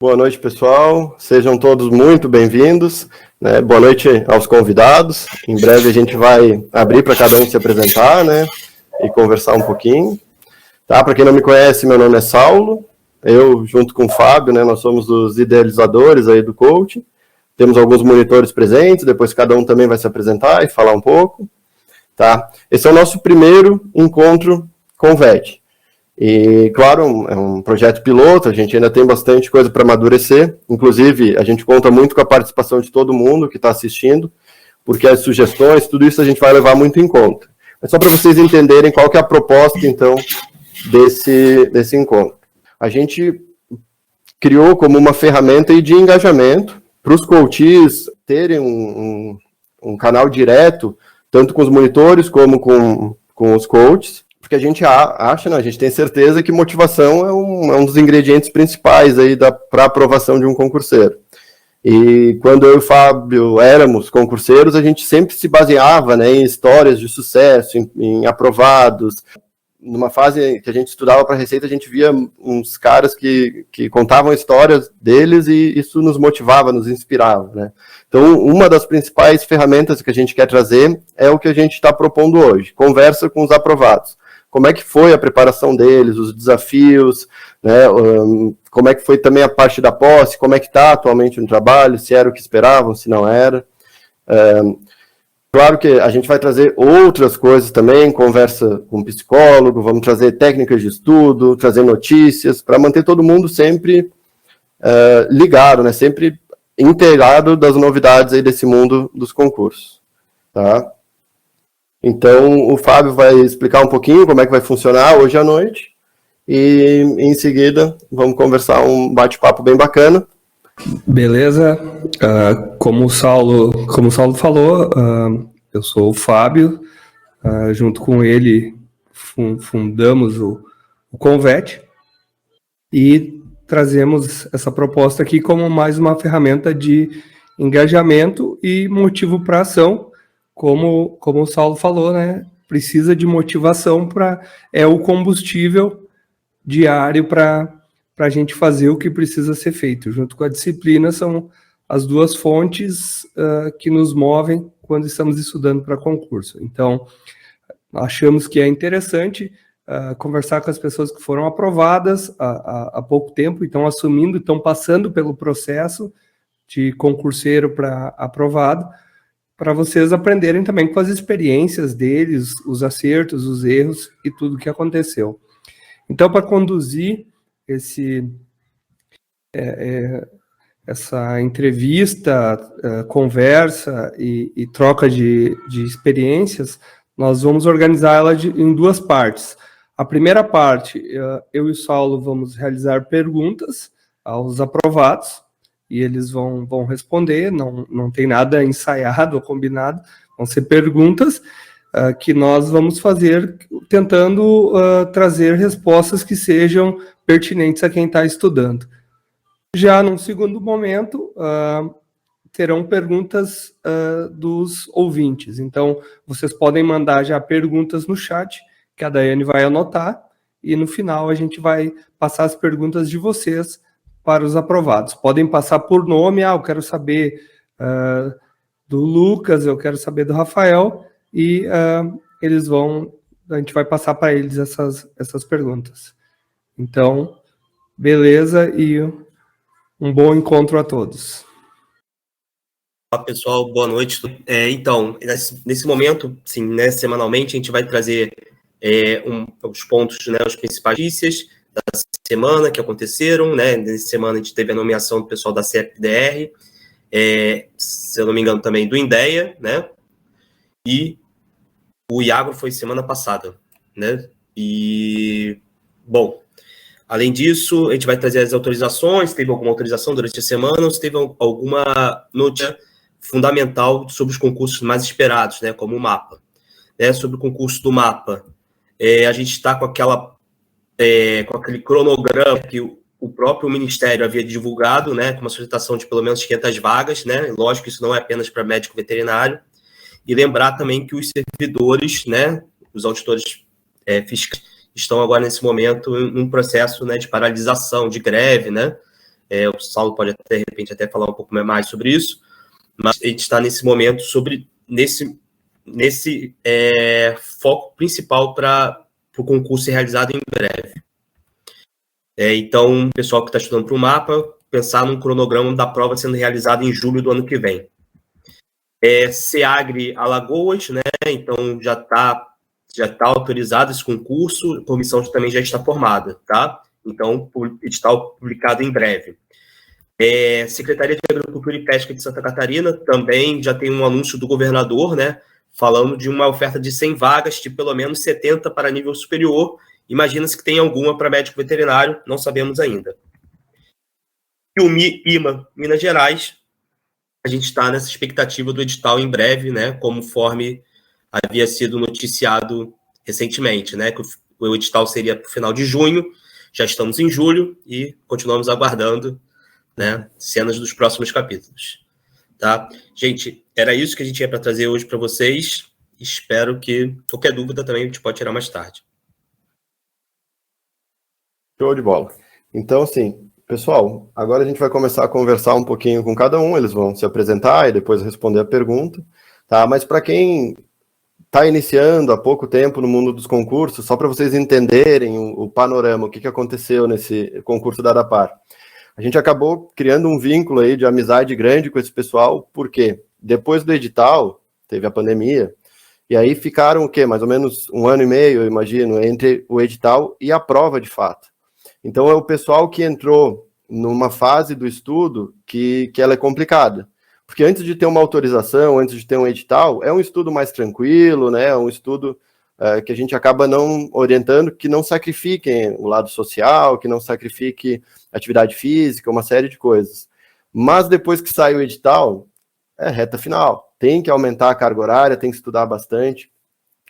Boa noite, pessoal. Sejam todos muito bem-vindos, né? Boa noite aos convidados. Em breve a gente vai abrir para cada um se apresentar, né? E conversar um pouquinho. Tá? Para quem não me conhece, meu nome é Saulo. Eu, junto com o Fábio, né? Nós somos os idealizadores aí do coaching. Temos alguns monitores presentes, depois cada um também vai se apresentar e falar um pouco. Tá? Esse é o nosso primeiro encontro com o VET. E, claro, é um projeto piloto, a gente ainda tem bastante coisa para amadurecer, inclusive a gente conta muito com a participação de todo mundo que está assistindo, porque as sugestões, tudo isso a gente vai levar muito em conta. Mas só para vocês entenderem qual que é a proposta, então, desse encontro. A gente criou como uma ferramenta de engajamento para os coaches terem um canal direto, tanto com os monitores como com os coaches, porque a gente acha, né, a gente tem certeza que motivação é um dos ingredientes principais aí para a aprovação de um concurseiro. E quando eu e o Fábio éramos concurseiros, a gente sempre se baseava, né, em histórias de sucesso, em aprovados. Numa fase que a gente estudava para Receita, a gente via uns caras que contavam histórias deles e isso nos motivava, nos inspirava, né? Então, uma das principais ferramentas que a gente quer trazer é o que a gente está propondo hoje, conversa com os aprovados. Como é que foi a preparação deles, os desafios, né, como é que foi também a parte da posse, como é que está atualmente no trabalho, se era o que esperavam, se não era. Claro que a gente vai trazer outras coisas também, conversa com o psicólogo, vamos trazer técnicas de estudo, trazer notícias, para manter todo mundo sempre ligado, né, sempre inteirado das novidades aí desse mundo dos concursos. Tá? Então, o Fábio vai explicar um pouquinho como é que vai funcionar hoje à noite e, em seguida, vamos conversar um bate-papo bem bacana. Beleza. Como o Saulo falou, eu sou o Fábio. Junto com ele, fundamos o Convet e trazemos essa proposta aqui como mais uma ferramenta de engajamento e motivo para ação. Como o Saulo falou, né? Precisa de motivação é o combustível diário para a gente fazer o que precisa ser feito. Junto com a disciplina, são as duas fontes que nos movem quando estamos estudando para concurso. Então, achamos que é interessante conversar com as pessoas que foram aprovadas há pouco tempo, estão assumindo, estão passando pelo processo de concurseiro para aprovado, para vocês aprenderem também com as experiências deles, os acertos, os erros e tudo que aconteceu. Então, para conduzir essa entrevista, conversa e troca de experiências, nós vamos organizar ela em duas partes. A primeira parte, eu e o Saulo vamos realizar perguntas aos aprovados, e eles vão responder, não tem nada ensaiado ou combinado, vão ser perguntas que nós vamos fazer tentando trazer respostas que sejam pertinentes a quem está estudando. Já num segundo momento, terão perguntas dos ouvintes, então vocês podem mandar já perguntas no chat, que a Daiane vai anotar, e no final a gente vai passar as perguntas de vocês para os aprovados. Podem passar por nome, eu quero saber do Lucas, eu quero saber do Rafael, e a gente vai passar para eles essas perguntas. Então, beleza, e um bom encontro a todos. Olá, pessoal, boa noite. Então, nesse momento, sim, né, semanalmente, a gente vai trazer os pontos, né, as principais notícias da semana que aconteceram, né? Nessa semana a gente teve a nomeação do pessoal da CFDR, se eu não me engano também do INDEA, né? E o IAGRO foi semana passada, né? E, bom, além disso, a gente vai trazer as autorizações, teve alguma autorização durante a semana, ou se teve alguma notícia fundamental sobre os concursos mais esperados, né? Como o MAPA. Né? Sobre o concurso do MAPA, a gente está com aquele cronograma que o próprio Ministério havia divulgado, né, com uma solicitação de pelo menos 500 vagas, né, lógico que isso não é apenas para médico veterinário, e lembrar também que os servidores, né, os auditores fiscais, estão agora nesse momento num processo, né, de paralisação, de greve, né, O Saulo pode, de repente, até falar um pouco mais sobre isso, mas a gente está nesse momento nesse foco principal para o concurso ser realizado em breve. Então, o pessoal que está estudando para o mapa, pensar num cronograma da prova sendo realizada em julho do ano que vem. SEAGRE Alagoas, né? Então já está autorizado esse concurso, a comissão também já está formada, tá? Então, edital publicado em breve. Secretaria de Agricultura e Pesca de Santa Catarina também já tem um anúncio do governador, né? Falando de uma oferta de 100 vagas, de pelo menos 70 para nível superior. Imagina-se que tem alguma para médico veterinário, não sabemos ainda. E o IMA, Minas Gerais, a gente está nessa expectativa do edital em breve, né? Conforme havia sido noticiado recentemente, né? Que o edital seria para o final de junho, já estamos em julho e continuamos aguardando, né? Cenas dos próximos capítulos, tá? Gente, era isso que a gente ia para trazer hoje para vocês. Espero que qualquer dúvida também a gente pode tirar mais tarde. Show de bola. Então, assim, pessoal, agora a gente vai começar a conversar um pouquinho com cada um, eles vão se apresentar e depois responder a pergunta, tá? Mas para quem está iniciando há pouco tempo no mundo dos concursos, só para vocês entenderem o panorama, o que aconteceu nesse concurso da ADAPAR. A gente acabou criando um vínculo aí de amizade grande com esse pessoal, porque depois do edital, teve a pandemia, e aí ficaram o quê? Mais ou menos 1 ano e meio, eu imagino, entre o edital e a prova de fato. Então é o pessoal que entrou numa fase do estudo que ela é complicada. Porque antes de ter uma autorização, antes de ter um edital, é um estudo mais tranquilo, né? É um estudo que a gente acaba não orientando, que não sacrifiquem o lado social, que não sacrifique atividade física, uma série de coisas. Mas depois que sai o edital, é reta final. Tem que aumentar a carga horária, tem que estudar bastante.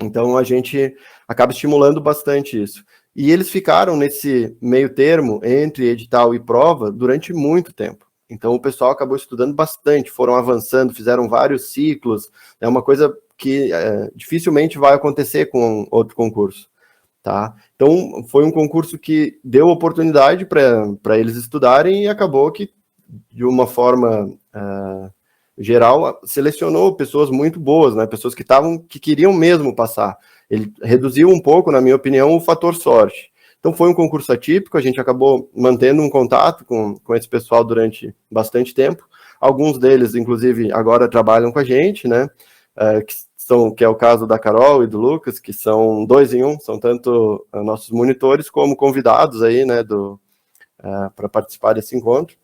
Então a gente acaba estimulando bastante isso. E eles ficaram nesse meio termo entre edital e prova durante muito tempo. Então o pessoal acabou estudando bastante, foram avançando, fizeram vários ciclos. É uma coisa que dificilmente vai acontecer com outro concurso, tá? Então foi um concurso que deu oportunidade para eles estudarem e acabou que, de uma forma geral, selecionou pessoas muito boas, né? Pessoas que queriam mesmo passar. Ele reduziu um pouco, na minha opinião, o fator sorte. Então foi um concurso atípico, a gente acabou mantendo um contato com esse pessoal durante bastante tempo. Alguns deles, inclusive, agora trabalham com a gente, né? Que é o caso da Carol e do Lucas, que são 2 em 1, são tanto nossos monitores como convidados aí, né, para participar desse encontro.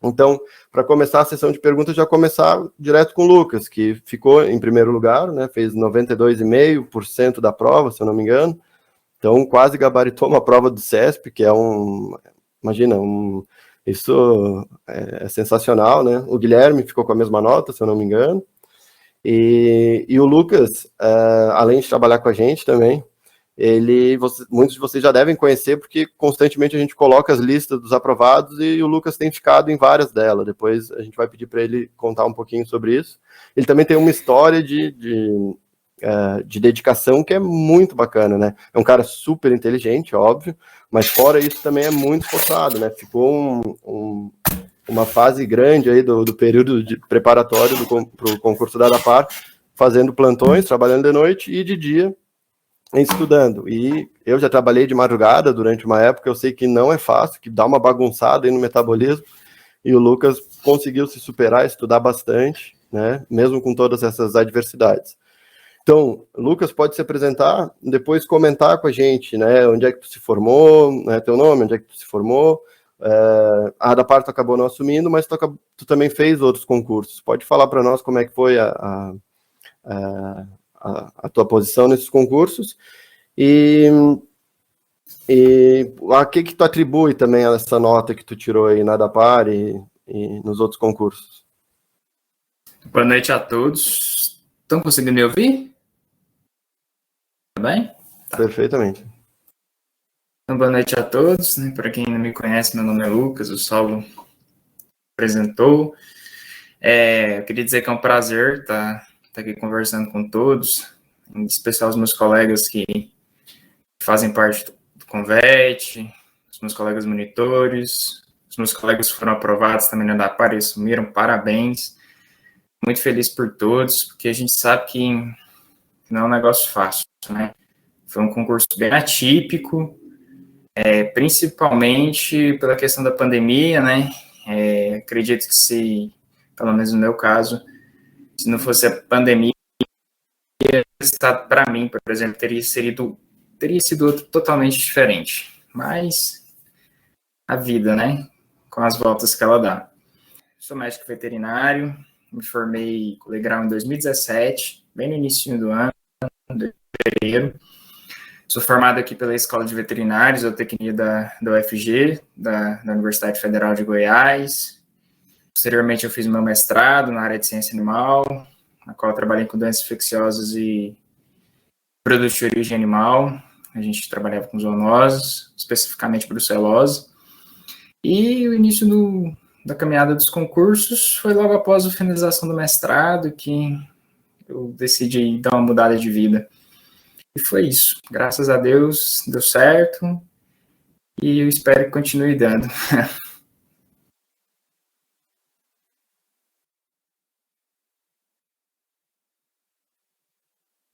Então, para começar a sessão de perguntas, já começar direto com o Lucas, que ficou em primeiro lugar, né, fez 92,5% da prova, se eu não me engano. Então, quase gabaritou uma prova do CESP, que é isso é sensacional, né? O Guilherme ficou com a mesma nota, se eu não me engano. E o Lucas, além de trabalhar com a gente também, muitos de vocês já devem conhecer, porque constantemente a gente coloca as listas dos aprovados e o Lucas tem ficado em várias delas. Depois a gente vai pedir para ele contar um pouquinho sobre isso. Ele também tem uma história de dedicação que é muito bacana, né? É um cara super inteligente, óbvio, mas fora isso também é muito esforçado, né? Ficou uma fase grande aí do período preparatório para o concurso da ADAPAR, fazendo plantões, trabalhando de noite e de dia estudando. E eu já trabalhei de madrugada durante uma época, eu sei que não é fácil, que dá uma bagunçada aí no metabolismo, e o Lucas conseguiu se superar, estudar bastante, né? Mesmo com todas essas adversidades. Então, Lucas, pode se apresentar, depois comentar com a gente, né, onde é que tu se formou, né, teu nome, onde é que tu se formou. A ADAPAR tu acabou não assumindo, mas tu também fez outros concursos. Pode falar para nós como é que foi a tua posição nesses concursos e a que tu atribui também a essa nota que tu tirou aí na ADAPAR e nos outros concursos. Boa noite a todos. Estão conseguindo me ouvir? Tá bem? Tá. Perfeitamente. Então, boa noite a todos. Para quem não me conhece, meu nome é Lucas, o Saulo apresentou. Eu queria dizer que é um prazer estar aqui conversando com todos, em especial os meus colegas que fazem parte do Convet, os meus colegas monitores, Os meus colegas foram aprovados também na DAPAR e assumiram, parabéns. Muito feliz por todos, porque a gente sabe que não é um negócio fácil, né? Foi um concurso bem atípico, principalmente pela questão da pandemia, né? Acredito que se, pelo menos no meu caso, se não fosse a pandemia, para mim, por exemplo, teria sido totalmente diferente. Mas a vida, né? Com as voltas que ela dá. Sou médico veterinário, me formei com grau em 2017, bem no início do ano, de fevereiro. Sou formado aqui pela Escola de Veterinários, Zootecnia da UFG, da Universidade Federal de Goiás. Posteriormente, eu fiz meu mestrado na área de ciência animal, na qual eu trabalhei com doenças infecciosas e produtos de origem animal. A gente trabalhava com zoonoses, especificamente brucelose. E o início da caminhada dos concursos foi logo após a finalização do mestrado que eu decidi dar uma mudada de vida. E foi isso. Graças a Deus, deu certo. E eu espero que continue dando.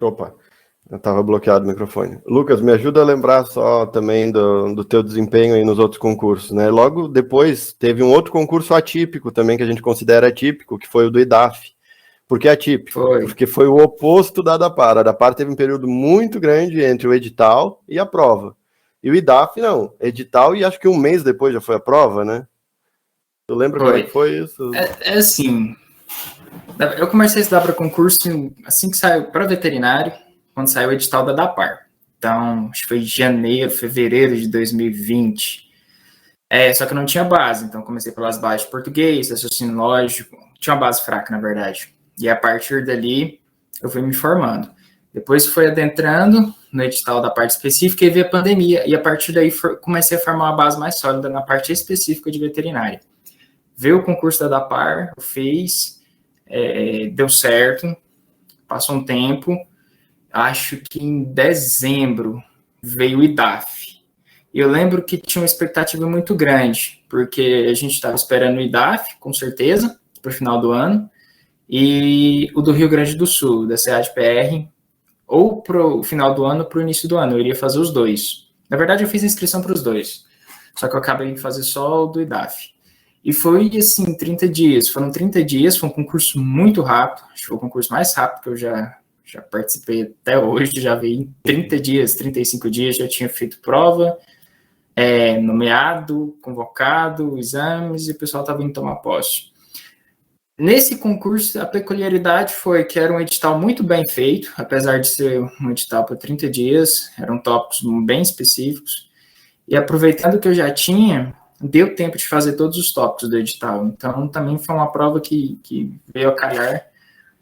Opa, eu estava bloqueado o microfone. Lucas, me ajuda a lembrar só também do teu desempenho aí nos outros concursos, né? Logo depois teve um outro concurso atípico também, que a gente considera atípico, que foi o do IDAF. Por que atípico? Porque foi o oposto da DAPAR. A DAPAR teve um período muito grande entre o edital e a prova. E o IDAF, não. Edital e acho que um mês depois já foi a prova, né? Tu lembra como é que foi isso? Assim, eu comecei a estudar para concurso assim que saiu para veterinário, quando saiu o edital da DAPAR. Então, acho que foi fevereiro de 2020. Só que eu não tinha base, então comecei pelas bases de português, raciocínio lógico, tinha uma base fraca, na verdade. E a partir dali, eu fui me formando. Depois foi adentrando no edital da parte específica e veio a pandemia. E a partir daí, comecei a formar uma base mais sólida na parte específica de veterinária. Veio o concurso da DAPAR, eu fiz, deu certo, passou um tempo. Acho que em dezembro veio o IDAF. E eu lembro que tinha uma expectativa muito grande, porque a gente estava esperando o IDAF, com certeza, para o final do ano, e o do Rio Grande do Sul, da CADPR, ou para o final do ano ou para o início do ano. Eu iria fazer os dois. Na verdade, eu fiz inscrição para os dois, só que eu acabei de fazer só o do IDAF. E foi, assim, 30 dias. Foram 30 dias, foi um concurso muito rápido, acho que foi o concurso mais rápido que eu já participei até hoje, já veio em 30 dias, 35 dias, já tinha feito prova, nomeado, convocado, exames, e o pessoal estava indo tomar posse. Nesse concurso, a peculiaridade foi que era um edital muito bem feito, apesar de ser um edital por 30 dias, eram tópicos bem específicos, e aproveitando que eu já tinha, deu tempo de fazer todos os tópicos do edital. Então, também foi uma prova que veio a calhar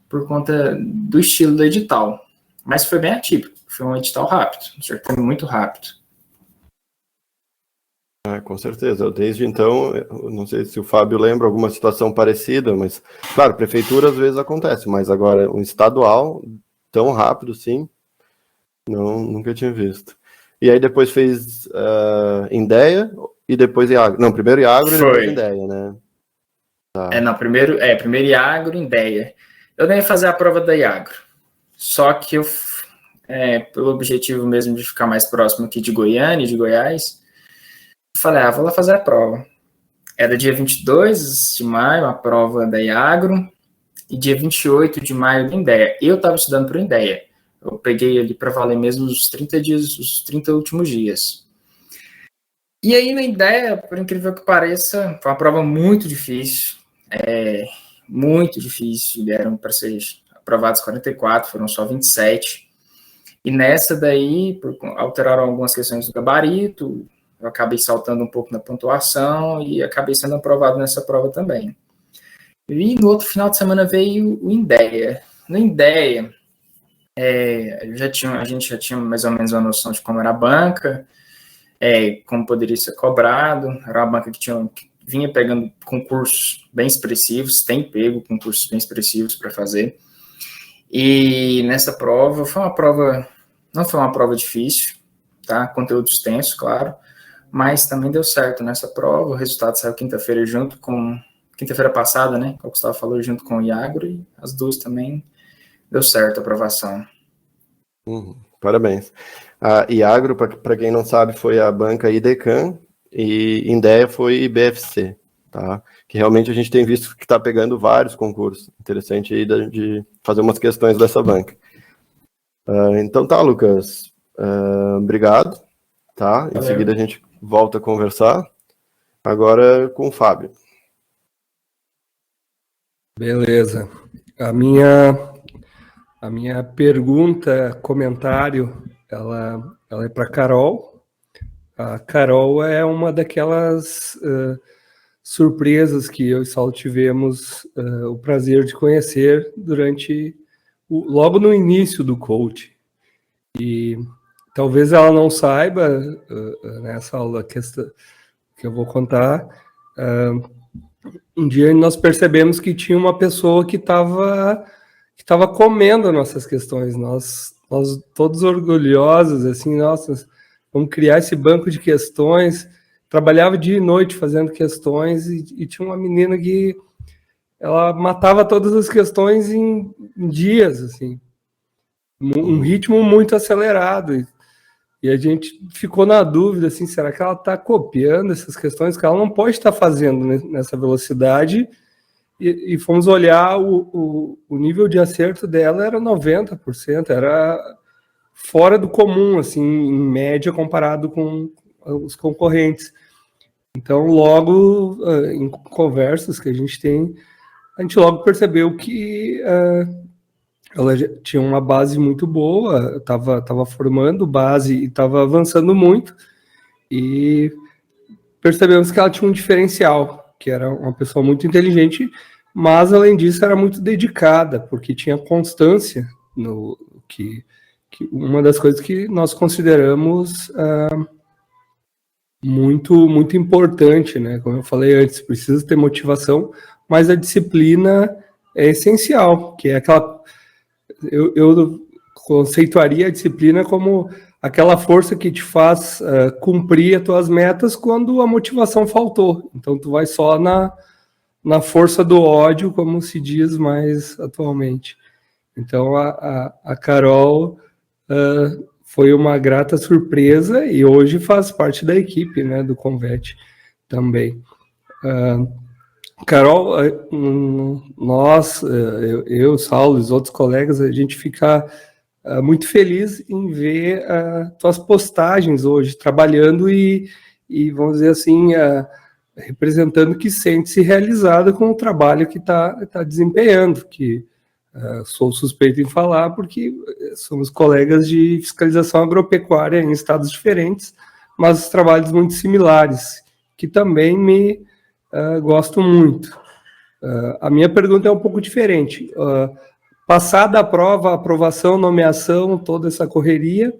por conta do estilo do edital. Mas foi bem atípico, foi um edital rápido, um certame muito rápido. Com certeza. Desde então, não sei se o Fábio lembra alguma situação parecida, mas, claro, prefeitura às vezes acontece, mas agora um estadual tão rápido, sim, nunca tinha visto. E aí depois fez INDEA e depois IAGRO. Não, primeiro IAGRO e depois INDEA, né? Tá. Não, primeiro IAGRO e INDEA. Eu nem ia fazer a prova da IAGRO, só que eu, pelo objetivo mesmo de ficar mais próximo aqui de Goiânia, de Goiás, falei, vou lá fazer a prova. Era dia 22 de maio, a prova da IAGRO, e dia 28 de maio do INDEA. Eu estava estudando para o INDEA. Eu peguei ali para valer mesmo os 30 dias, os 30 últimos dias. E aí, na INDEA, por incrível que pareça, foi uma prova muito difícil. Muito difícil. Eram para ser aprovados 44, foram só 27. E nessa daí, alteraram algumas questões do gabarito, eu acabei saltando um pouco na pontuação e acabei sendo aprovado nessa prova também. E no outro final de semana veio o INDEA. No INDEA, a gente já tinha mais ou menos uma noção de como era a banca, como poderia ser cobrado. Era uma banca que vinha pegando concursos bem expressivos, tem pego concursos bem expressivos para fazer. E nessa prova, não foi uma prova difícil, tá? Conteúdo extenso, claro, mas também deu certo nessa prova. O resultado saiu quinta-feira passada, né? Como o Gustavo falou, junto com o Iagro, e as duas também deu certo a aprovação. Parabéns. A Iagro, para quem não sabe, foi a banca IDECAN e Indea foi IBFC, tá? Que realmente a gente tem visto que está pegando vários concursos. Interessante aí de fazer umas questões dessa banca. Então tá, Lucas. Obrigado. Tá? Em seguida a gente volta a conversar. Agora com o Fábio. Beleza. A minha pergunta, comentário, ela é para a Carol. A Carol é uma daquelas surpresas que eu e Saulo tivemos o prazer de conhecer logo no início do coach. E talvez ela não saiba, nessa aula que eu vou contar, um dia nós percebemos que tinha uma pessoa que estava comendo nossas questões. Nós todos orgulhosos, assim, nossa, vamos criar esse banco de questões. Trabalhava dia e noite fazendo questões e tinha uma menina que ela matava todas as questões em dias, assim, um ritmo muito acelerado. E a gente ficou na dúvida, assim, será que ela está copiando essas questões que ela não pode estar fazendo nessa velocidade? E fomos olhar o nível de acerto dela era 90%, era fora do comum, assim, em média, comparado com os concorrentes. Então, logo, em conversas que a gente logo percebeu que ela já tinha uma base muito boa, estava formando base e estava avançando muito, e percebemos que ela tinha um diferencial, que era uma pessoa muito inteligente, mas, além disso, era muito dedicada, porque tinha constância, que uma das coisas que nós consideramos muito, muito importante, né? Como eu falei antes, precisa ter motivação, mas a disciplina é essencial, que é aquela... Eu conceituaria a disciplina como aquela força que te faz cumprir as tuas metas quando a motivação faltou. Então, tu vai só na força do ódio, como se diz mais atualmente. Então, a Carol foi uma grata surpresa e hoje faz parte da equipe, né, do Convet também. Carol, nós, eu, Saulo e os outros colegas, a gente fica muito feliz em ver tuas postagens hoje, trabalhando e vamos dizer assim, representando que sente-se realizada com o trabalho que está desempenhando, que sou suspeito em falar porque somos colegas de fiscalização agropecuária em estados diferentes, mas trabalhos muito similares, que também me gosto muito. A minha pergunta é um pouco diferente. Passada a prova, aprovação, nomeação, toda essa correria,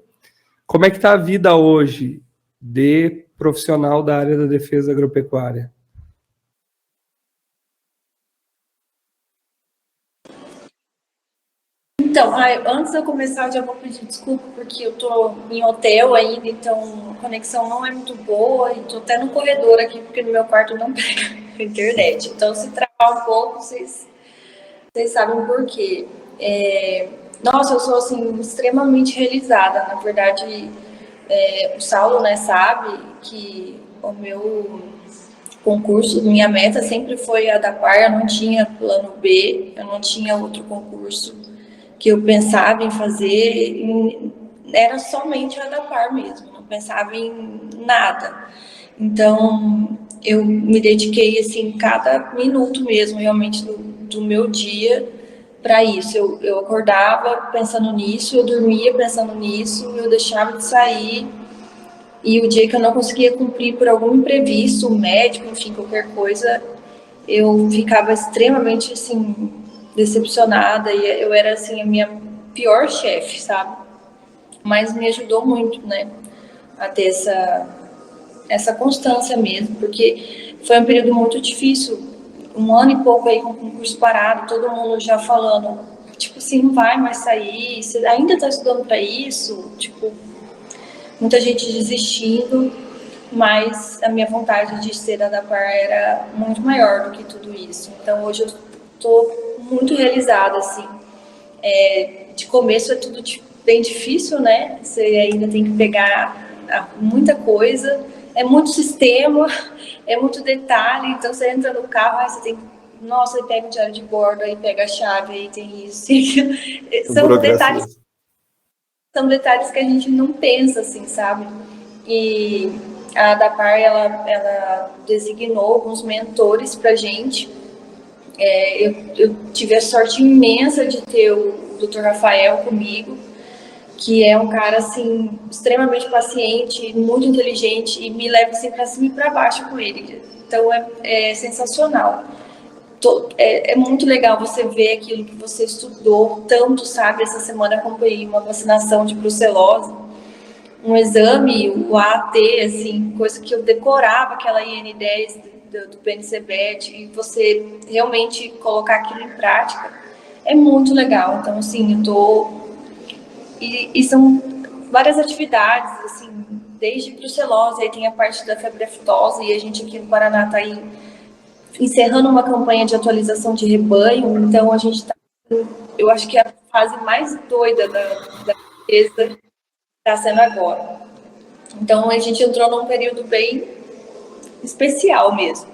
como é que está a vida hoje de profissional da área da defesa agropecuária? Então, antes de eu começar, eu já vou pedir desculpa, porque eu tô em hotel ainda, então a conexão não é muito boa, e tô até no corredor aqui, porque no meu quarto não pega a internet. Então, se travar um pouco, vocês sabem por quê. Nossa, eu sou, assim, extremamente realizada. Na verdade, o Saulo, né, sabe que o meu concurso, minha meta sempre foi a da Par, eu não tinha plano B, eu não tinha outro concurso que eu pensava em fazer, era somente a da Par mesmo, não pensava em nada. Então, eu me dediquei, assim, cada minuto mesmo, realmente, do meu dia para isso. Eu acordava pensando nisso, eu dormia pensando nisso, eu deixava de sair, e o dia que eu não conseguia cumprir por algum imprevisto, médico, enfim, qualquer coisa, eu ficava extremamente, assim, decepcionada, e eu era, assim, a minha pior chefe, sabe? Mas me ajudou muito, né, a ter essa constância mesmo, porque foi um período muito difícil, 1 ano e pouco aí com o concurso parado, todo mundo já falando, tipo assim, não vai mais sair, você ainda tá estudando para isso? Tipo, muita gente desistindo, mas a minha vontade de ser da Par era muito maior do que tudo isso. Então, hoje eu estou muito realizada, assim. De começo é tudo bem difícil, né? Você ainda tem que pegar muita coisa, é muito sistema, é muito detalhe. Então, você entra no carro, aí você tem que... Nossa, aí pega o diário de bordo, aí pega a chave, aí tem isso, tem aquilo. São detalhes que a gente não pensa, assim, sabe? E a Par, ela designou alguns mentores pra gente. Eu tive a sorte imensa de ter o Dr. Rafael comigo, que é um cara, assim, extremamente paciente, muito inteligente, e me leva, assim, pra cima e pra baixo com ele. Então, é sensacional. É muito legal você ver aquilo que você estudou tanto, sabe? Essa semana eu acompanhei uma vacinação de brucelose, um exame, o AT, assim, coisa que eu decorava, aquela IN10 do PNCBET, e você realmente colocar aquilo em prática, é muito legal. Então, assim, eu tô... E são várias atividades, assim, desde brucelose, aí tem a parte da febre aftosa, e a gente aqui no Paraná está aí encerrando uma campanha de atualização de rebanho, então a gente está... Eu acho que a fase mais doida da empresa está sendo agora. Então, a gente entrou num período bem especial mesmo.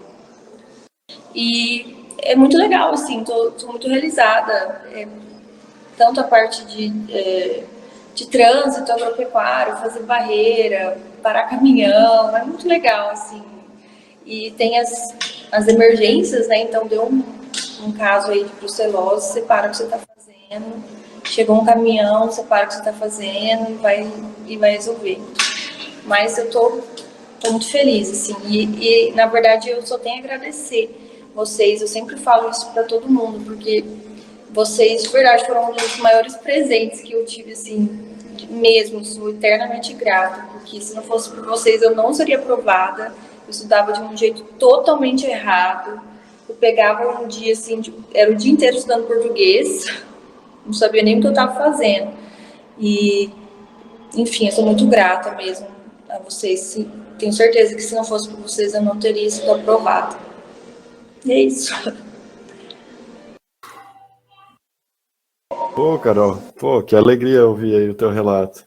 E é muito legal, assim, tô muito realizada. Tanto a parte de trânsito agropecuário, fazer barreira, parar caminhão, é muito legal, assim. E tem as emergências, né? Então, deu um caso aí de brucelose, você para o que você está fazendo. Chegou um caminhão, você para o que você está fazendo e vai resolver. Mas eu tô muito feliz, assim. E, na verdade, eu só tenho a agradecer vocês. Eu sempre falo isso para todo mundo, porque vocês, de verdade, foram um dos maiores presentes que eu tive, assim, mesmo. Sou eternamente grata, porque se não fosse por vocês, eu não seria aprovada. Eu estudava de um jeito totalmente errado. Eu pegava um dia, assim, era o dia inteiro estudando português, não sabia nem o que eu estava fazendo. E, enfim, eu sou muito grata mesmo a vocês. Tenho certeza que se não fosse por vocês, eu não teria sido aprovada. E é isso. Pô, Carol, pô, que alegria ouvir aí o teu relato.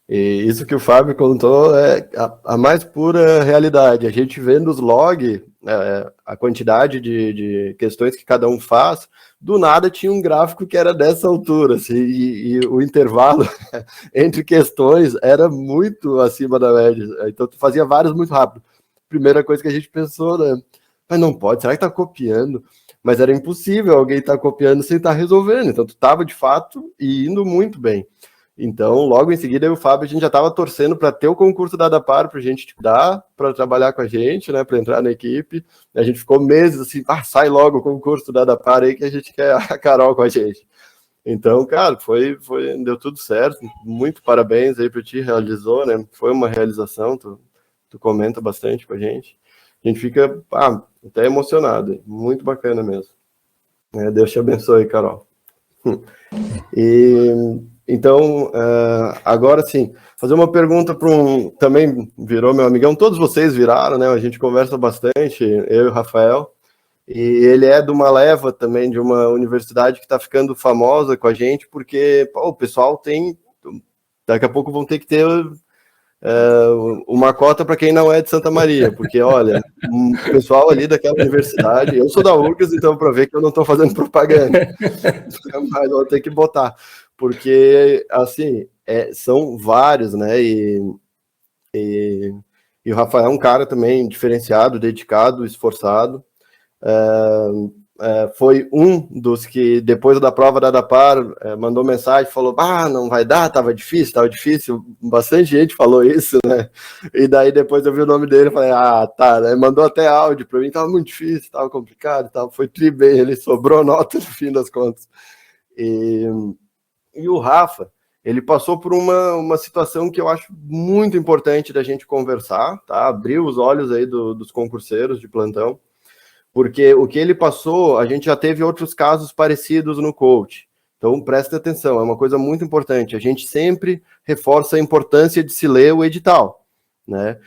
E isso que o Fábio contou é a mais pura realidade. A gente vê nos logs a quantidade de questões que cada um faz, do nada tinha um gráfico que era dessa altura, assim, e o intervalo entre questões era muito acima da média. Então tu fazia várias muito rápido. Primeira coisa que a gente pensou, né? Mas não pode, será que tá copiando? Mas era impossível alguém estar copiando sem estar resolvendo. Então tu estava de fato e indo muito bem. Então, logo em seguida, eu e o Fábio, a gente já estava torcendo para ter o concurso da Par para a gente dar, para trabalhar com a gente, né, para entrar na equipe. A gente ficou meses assim, sai logo o concurso da Par aí que a gente quer a Carol com a gente. Então, cara, deu tudo certo. Muito parabéns aí para ti, realizou, né? Foi uma realização, tu comenta bastante com a gente. A gente fica até emocionado, muito bacana mesmo. Deus te abençoe, Carol. Então, agora sim, fazer uma pergunta para também virou meu amigão, todos vocês viraram, né? A gente conversa bastante, eu e o Rafael, e ele é de uma leva também de uma universidade que está ficando famosa com a gente, porque o pessoal daqui a pouco vão ter que ter uma cota para quem não é de Santa Maria, porque olha, o pessoal ali daquela universidade, eu sou da URGS, então para ver que eu não estou fazendo propaganda, mas vou ter que botar. Porque, assim, são vários, né, e o Rafael é um cara também diferenciado, dedicado, esforçado, foi um dos que, depois da prova da Par, mandou mensagem, falou, não vai dar, tava difícil, bastante gente falou isso, né, e daí depois eu vi o nome dele e falei, tá, né? Mandou até áudio para mim, tava muito difícil, tava complicado, foi tudo bem, ele sobrou nota no fim das contas, e o Rafa, ele passou por uma situação que eu acho muito importante da gente conversar, tá? Abriu os olhos aí dos concurseiros de plantão, porque o que ele passou, a gente já teve outros casos parecidos no coach. Então, presta atenção, é uma coisa muito importante. A gente sempre reforça a importância de se ler o edital, né?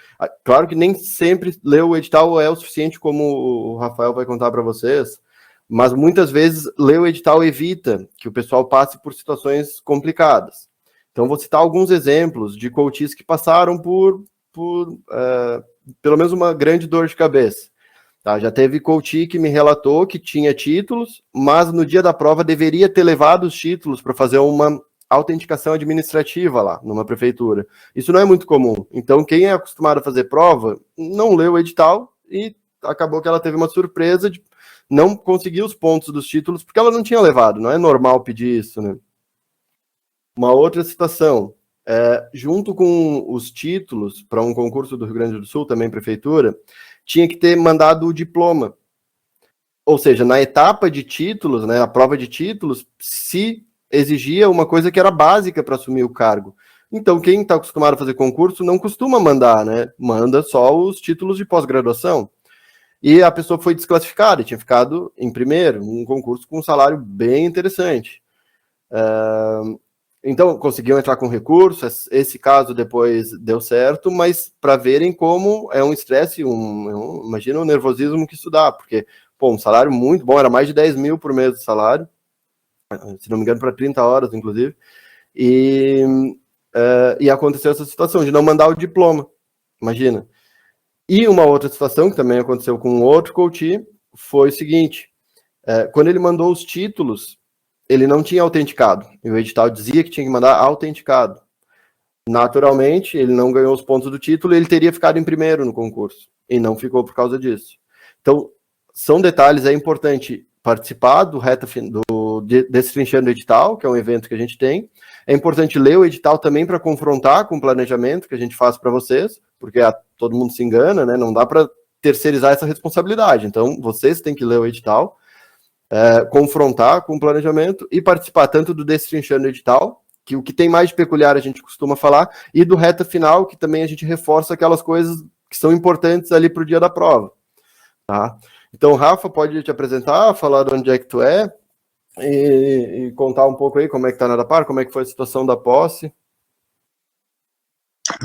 Claro que nem sempre ler o edital é o suficiente, como o Rafael vai contar para vocês, mas muitas vezes ler o edital evita que o pessoal passe por situações complicadas. Então, vou citar alguns exemplos de coaches que passaram por pelo menos uma grande dor de cabeça. Tá? Já teve coach que me relatou que tinha títulos, mas no dia da prova deveria ter levado os títulos para fazer uma autenticação administrativa lá, numa prefeitura. Isso não é muito comum. Então, quem é acostumado a fazer prova, não leu o edital e acabou que ela teve uma surpresa de não conseguir os pontos dos títulos, porque ela não tinha levado. Não é normal pedir isso, né? Uma outra situação, junto com os títulos para um concurso do Rio Grande do Sul, também prefeitura, tinha que ter mandado o diploma. Ou seja, na etapa de títulos, né, a prova de títulos, se exigia uma coisa que era básica para assumir o cargo. Então, quem está acostumado a fazer concurso não costuma mandar, né? Manda só os títulos de pós-graduação. E a pessoa foi desclassificada, tinha ficado em primeiro, um concurso com um salário bem interessante. Então, conseguiu entrar com recurso, esse caso depois deu certo, mas para verem como é um estresse, imagina o nervosismo que isso dá, porque, pô, um salário muito bom, era mais de 10 mil por mês de salário, se não me engano, para 30 horas, inclusive, e aconteceu essa situação de não mandar o diploma, imagina. E uma outra situação, que também aconteceu com um outro coach, foi o seguinte, quando ele mandou os títulos, ele não tinha autenticado, e o edital dizia que tinha que mandar autenticado. Naturalmente, ele não ganhou os pontos do título, ele teria ficado em primeiro no concurso, e não ficou por causa disso. Então, são detalhes, é importante participar do Destrinchando o Edital, que é um evento que a gente tem, é importante ler o edital também para confrontar com o planejamento que a gente faz para vocês, porque todo mundo se engana, né? Não dá para terceirizar essa responsabilidade, então vocês têm que ler o edital, confrontar com o planejamento e participar tanto do Destrinchando o Edital, que o que tem mais de peculiar a gente costuma falar, e do Reta Final, que também a gente reforça aquelas coisas que são importantes ali para o dia da prova. Tá? Então, Rafa, pode te apresentar, falar de onde é que tu é, e contar um pouco aí como é que tá na Adapar, como é que foi a situação da posse.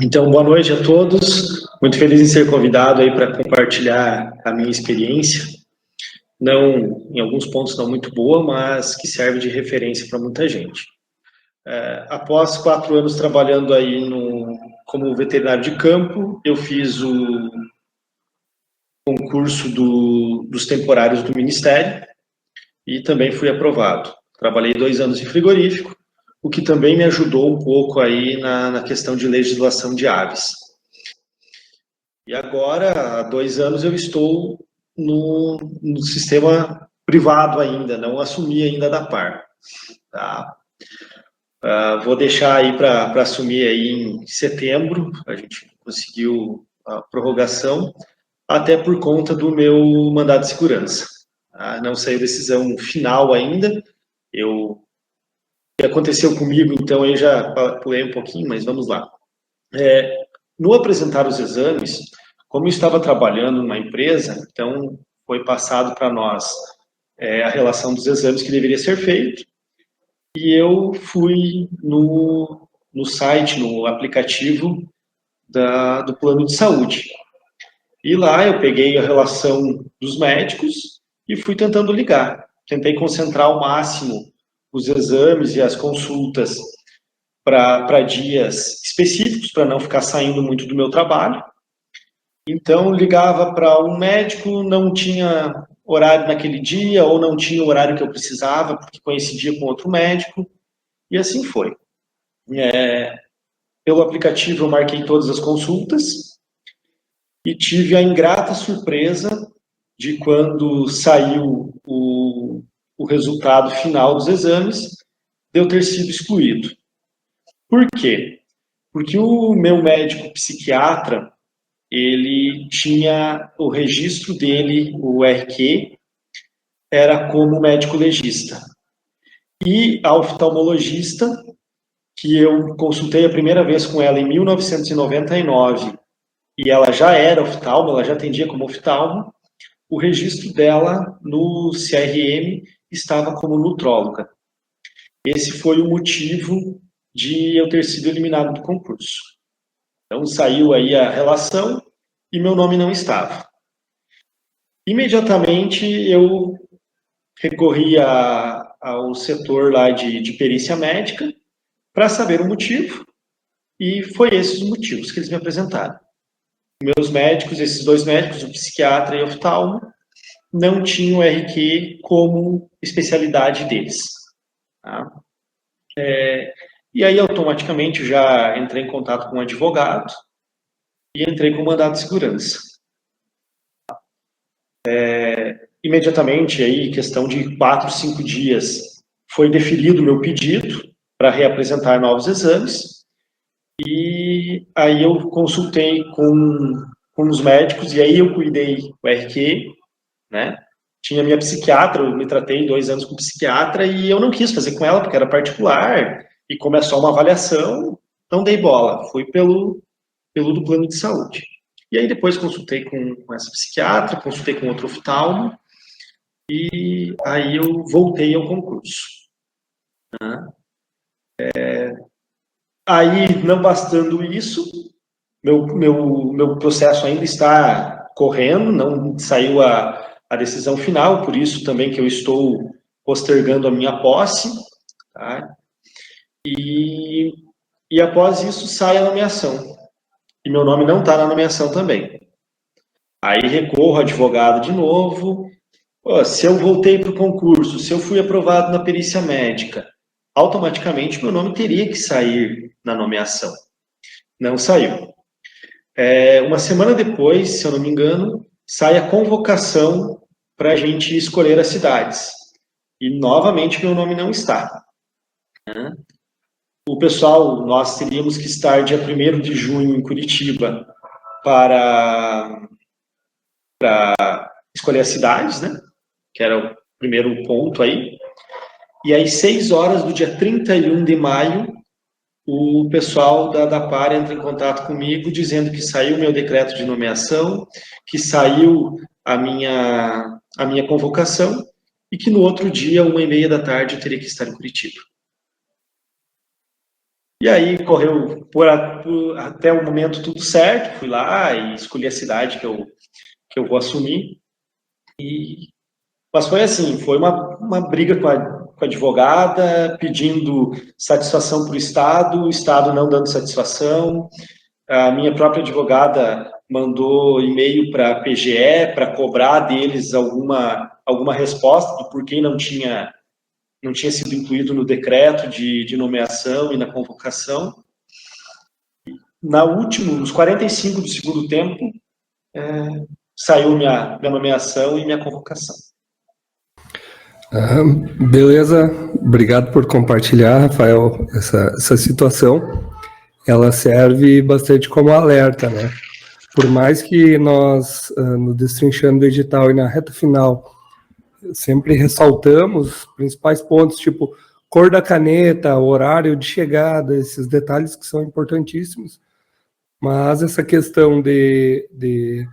Então, boa noite a todos. Muito feliz em ser convidado aí para compartilhar a minha experiência. Não, em alguns pontos não muito boa, mas que serve de referência para muita gente. Após 4 anos trabalhando aí como veterinário de campo, eu fiz o concurso dos temporários do Ministério e também fui aprovado. Trabalhei 2 anos em frigorífico, o que também me ajudou um pouco aí na questão de legislação de aves. E agora, há 2 anos, eu estou no sistema privado ainda, não assumi ainda da Adapar. Tá? Vou deixar aí para assumir aí em setembro, a gente conseguiu a prorrogação, até por conta do meu mandado de segurança. Não saiu decisão final ainda, o que aconteceu comigo, então eu já pulei um pouquinho, mas vamos lá. No apresentar os exames, como eu estava trabalhando numa empresa, então foi passado para nós a relação dos exames que deveria ser feito, e eu fui no site, no aplicativo do plano de saúde. E lá eu peguei a relação dos médicos e fui tentando ligar. Tentei concentrar ao máximo os exames e as consultas para dias específicos, para não ficar saindo muito do meu trabalho. Então, ligava para um médico, não tinha horário naquele dia, ou não tinha o horário que eu precisava, porque coincidia com outro médico, e assim foi. Pelo aplicativo eu marquei todas as consultas, e tive a ingrata surpresa de quando saiu o resultado final dos exames, de eu ter sido excluído. Por quê? Porque o meu médico psiquiatra, ele tinha o registro dele, o RQ, era como médico legista. E a oftalmologista, que eu consultei a primeira vez com ela em 1999, e ela já era oftalmo, ela já atendia como oftalmo, o registro dela no CRM estava como nutróloga. Esse foi o motivo de eu ter sido eliminado do concurso. Então, saiu aí a relação e meu nome não estava. Imediatamente, eu recorri ao setor lá de perícia médica para saber o motivo, e foi esses os motivos que eles me apresentaram. Meus médicos, esses 2 médicos, o psiquiatra e o oftalmo, não tinham o RQ como especialidade deles. Tá? E aí, automaticamente, já entrei em contato com um advogado e entrei com o mandado de segurança. Imediatamente, aí, questão de 4, 5 dias, foi deferido o meu pedido para reapresentar novos exames, e aí eu consultei com os médicos, e aí eu cuidei o RQ, né? Tinha minha psiquiatra, eu me tratei 2 anos com psiquiatra, e eu não quis fazer com ela, porque era particular, e como é só uma avaliação, não dei bola, fui pelo do plano de saúde. E aí depois consultei com essa psiquiatra, consultei com outro oftalmo, e aí eu voltei ao concurso. Aí, não bastando isso, meu processo ainda está correndo, não saiu a decisão final, por isso também que eu estou postergando a minha posse, tá? E após isso sai a nomeação. E meu nome não está na nomeação também. Aí recorro ao advogado de novo. Se eu voltei para o concurso, se eu fui aprovado na perícia médica, automaticamente meu nome teria que sair na nomeação. Não saiu. Uma semana depois, se eu não me engano, sai a convocação para a gente escolher as cidades. E novamente meu nome não está. O pessoal, nós teríamos que estar dia 1º de junho em Curitiba para escolher as cidades, né? Que era o primeiro ponto aí. E aí, 6 horas do dia 31 de maio, o pessoal da DAPAR entra em contato comigo, dizendo que saiu meu decreto de nomeação, que saiu a minha convocação, e que no outro dia, 1h30 da tarde, eu teria que estar em Curitiba. E aí, correu até o momento tudo certo, fui lá e escolhi a cidade que eu vou assumir. Mas foi assim, foi uma briga com a advogada, pedindo satisfação para o Estado não dando satisfação. A minha própria advogada mandou e-mail para a PGE para cobrar deles alguma resposta do porquê não tinha sido incluído no decreto de nomeação e na convocação. Nos 45 do segundo tempo, saiu minha nomeação e minha convocação. Beleza, obrigado por compartilhar, Rafael, essa situação. Ela serve bastante como alerta, né? Por mais que nós, no Destrinchando do Edital e na reta final, sempre ressaltamos os principais pontos, tipo cor da caneta, horário de chegada, esses detalhes que são importantíssimos, mas essa questão de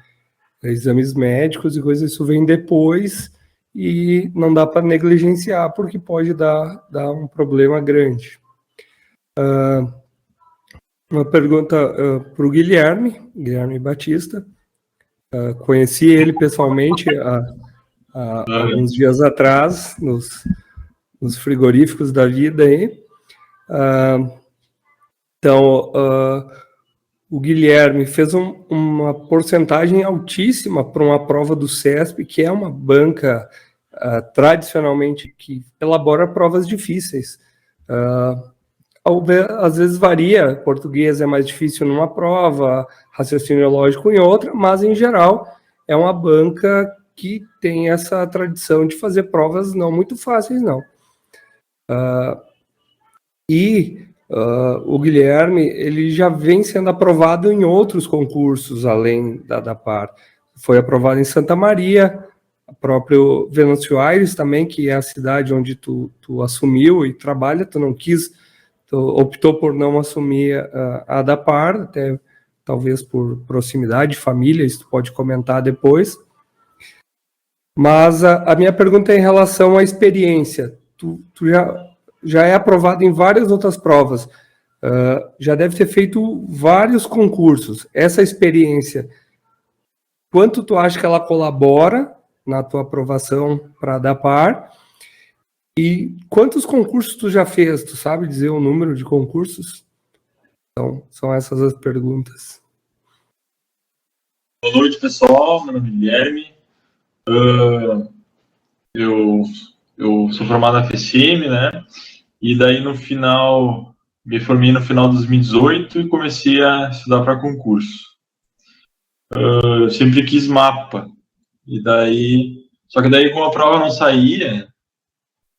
exames médicos e coisas, isso vem depois e não dá para negligenciar, porque pode dar um problema grande. Uma pergunta para o Guilherme Batista. Conheci ele pessoalmente há alguns dias atrás, nos frigoríficos da vida aí. Então, o Guilherme fez uma porcentagem altíssima para uma prova do CESP, que é uma banca tradicionalmente que elabora provas difíceis. Às vezes varia, português é mais difícil numa prova, raciocínio lógico em outra, mas em geral é uma banca que tem essa tradição de fazer provas não muito fáceis, não. O Guilherme, ele já vem sendo aprovado em outros concursos, além da DAPAR. Foi aprovado em Santa Maria, o próprio Venâncio Aires também, que é a cidade onde tu assumiu e trabalha, tu optou por não assumir a DAPAR, até talvez por proximidade, família, isso tu pode comentar depois. Mas a minha pergunta é em relação à experiência. Tu já é aprovado em várias outras provas. já deve ter feito vários concursos. Essa experiência, quanto tu acha que ela colabora na tua aprovação para a DAPAR? E quantos concursos tu já fez? Tu sabe dizer o número de concursos? Então, são essas as perguntas. Boa noite, pessoal. Meu nome é Guilherme. Eu sou formado na FSM, né? E daí, no final, me formei no final de 2018 e comecei a estudar para concurso. Eu sempre quis mapa. E daí... Só que daí, como a prova não saía,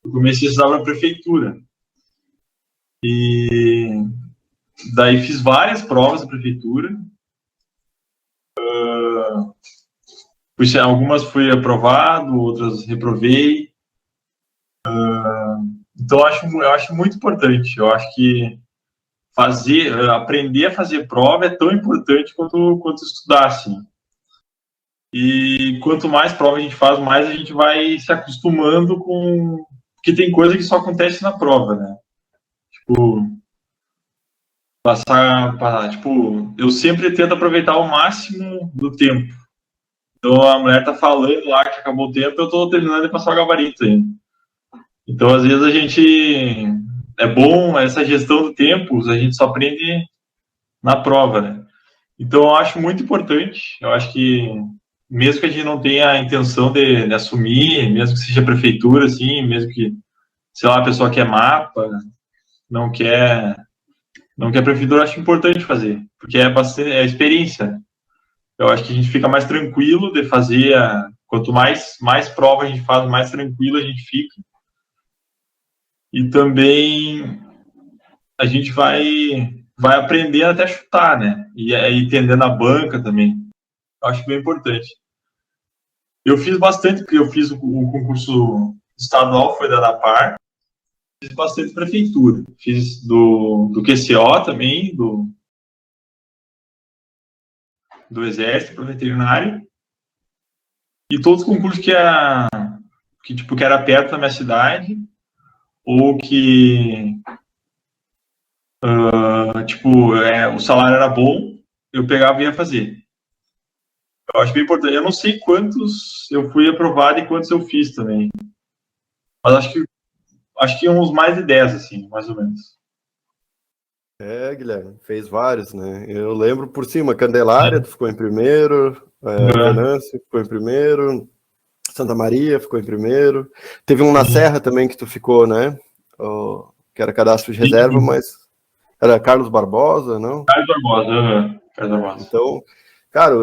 eu comecei a estudar para a prefeitura. E daí fiz várias provas da prefeitura. Algumas fui aprovado, outras reprovei. Então, eu acho muito importante. Eu acho que aprender a fazer prova é tão importante quanto estudar, assim. E quanto mais prova a gente faz, mais a gente vai se acostumando com... Porque tem coisa que só acontece na prova, né? Tipo, eu sempre tento aproveitar o máximo do tempo. Então, a mulher tá falando lá que acabou o tempo, eu tô terminando de passar o gabarito ainda. Então, às vezes, a gente... É bom essa gestão do tempo, a gente só aprende na prova, né? Então, eu acho muito importante. Eu acho que, mesmo que a gente não tenha a intenção de assumir, mesmo que seja prefeitura, assim, mesmo que, sei lá, a pessoa quer mapa, não quer prefeitura, eu acho importante fazer, porque é experiência. Eu acho que a gente fica mais tranquilo de fazer, quanto mais prova a gente faz, mais tranquilo a gente fica. E também a gente vai aprendendo até chutar, né? E entendendo a banca também. Eu acho bem importante. Eu fiz bastante, porque eu fiz o concurso estadual, foi da DAPAR. Fiz bastante prefeitura. Fiz do QCO também, do Exército para veterinário. E todos os concursos que era perto da minha cidade, ou que o salário era bom, eu pegava e ia fazer. Eu acho bem importante. Eu não sei quantos eu fui aprovado e quantos eu fiz também. Mas acho que uns mais de 10, assim, mais ou menos. Guilherme, fez vários, né? Eu lembro por cima, Candelária, tu ficou em primeiro, Venâncio ficou em primeiro, Santa Maria ficou em primeiro. Teve um na Serra também que tu ficou, né? Que era cadastro de reserva, mas era Carlos Barbosa, não? Carlos Barbosa. Então, cara,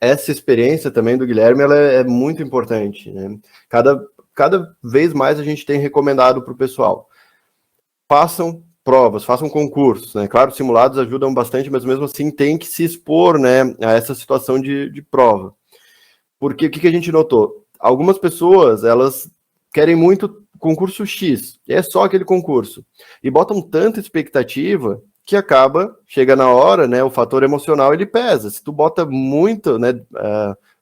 essa experiência também do Guilherme, ela é muito importante, né? Cada vez mais a gente tem recomendado para o pessoal. Façam provas, façam concursos, né? Claro, simulados ajudam bastante, mas mesmo assim tem que se expor, né, a essa situação de prova. Porque o que a gente notou? Algumas pessoas, elas querem muito concurso X, e é só aquele concurso, e botam tanta expectativa que chega na hora, né, o fator emocional ele pesa. Se tu bota muito, né,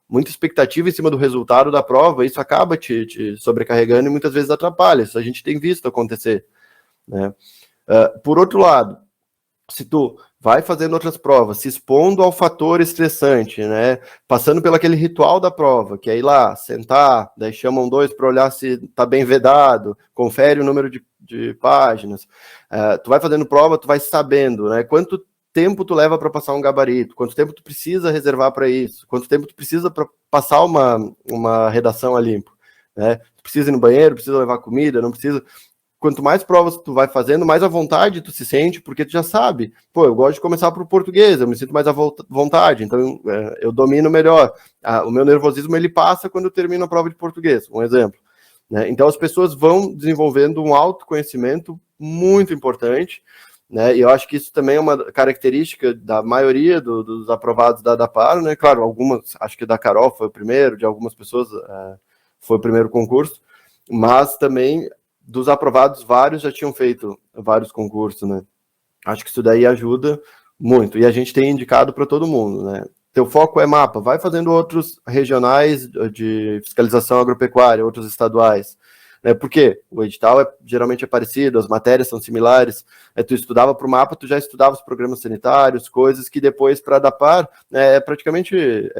muita expectativa em cima do resultado da prova, isso acaba te sobrecarregando e muitas vezes atrapalha. Isso a gente tem visto acontecer, né? Por outro lado, se tu vai fazendo outras provas, se expondo ao fator estressante, né, passando pelo aquele ritual da prova, que é ir lá, sentar, daí chamam 2 para olhar se tá bem vedado, confere o número de páginas, tu vai fazendo prova, tu vai sabendo, né, quanto tempo tu leva para passar um gabarito, quanto tempo tu precisa reservar para isso, quanto tempo tu precisa para passar uma redação a limpo, né, tu precisa ir no banheiro, precisa levar comida, não precisa... Quanto mais provas tu vai fazendo, mais à vontade tu se sente, porque tu já sabe, eu gosto de começar pro português, eu me sinto mais à vontade, então eu domino melhor. O meu nervosismo, ele passa quando eu termino a prova de português, um exemplo, né? Então as pessoas vão desenvolvendo um autoconhecimento muito importante, né? E eu acho que isso também é uma característica da maioria dos aprovados da DAPAR, né? Claro, algumas, acho que da Carol foi o primeiro, de algumas pessoas foi o primeiro concurso, mas também... Dos aprovados, vários já tinham feito vários concursos, né? Acho que isso daí ajuda muito. E a gente tem indicado para todo mundo, né? Teu foco é mapa, vai fazendo outros regionais de fiscalização agropecuária, outros estaduais. né? Porque o edital geralmente é parecido, as matérias são similares, tu estudava para o mapa, tu já estudava os programas sanitários, coisas que depois para a par é praticamente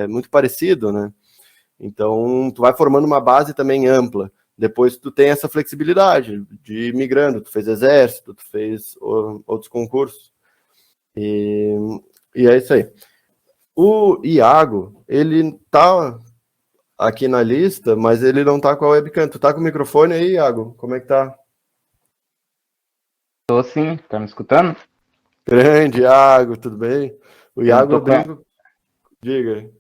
muito parecido, né? Então, tu vai formando uma base também ampla. Depois tu tem essa flexibilidade de ir migrando, tu fez exército, tu fez outros concursos. E é isso aí. O Iago, ele tá aqui na lista, mas ele não tá com a webcam. Tu tá com o microfone aí, Iago? Como é que tá? Tô sim, tá me escutando? Grande, Iago, tudo bem? O Iago, eu tô com a- brinco... Diga.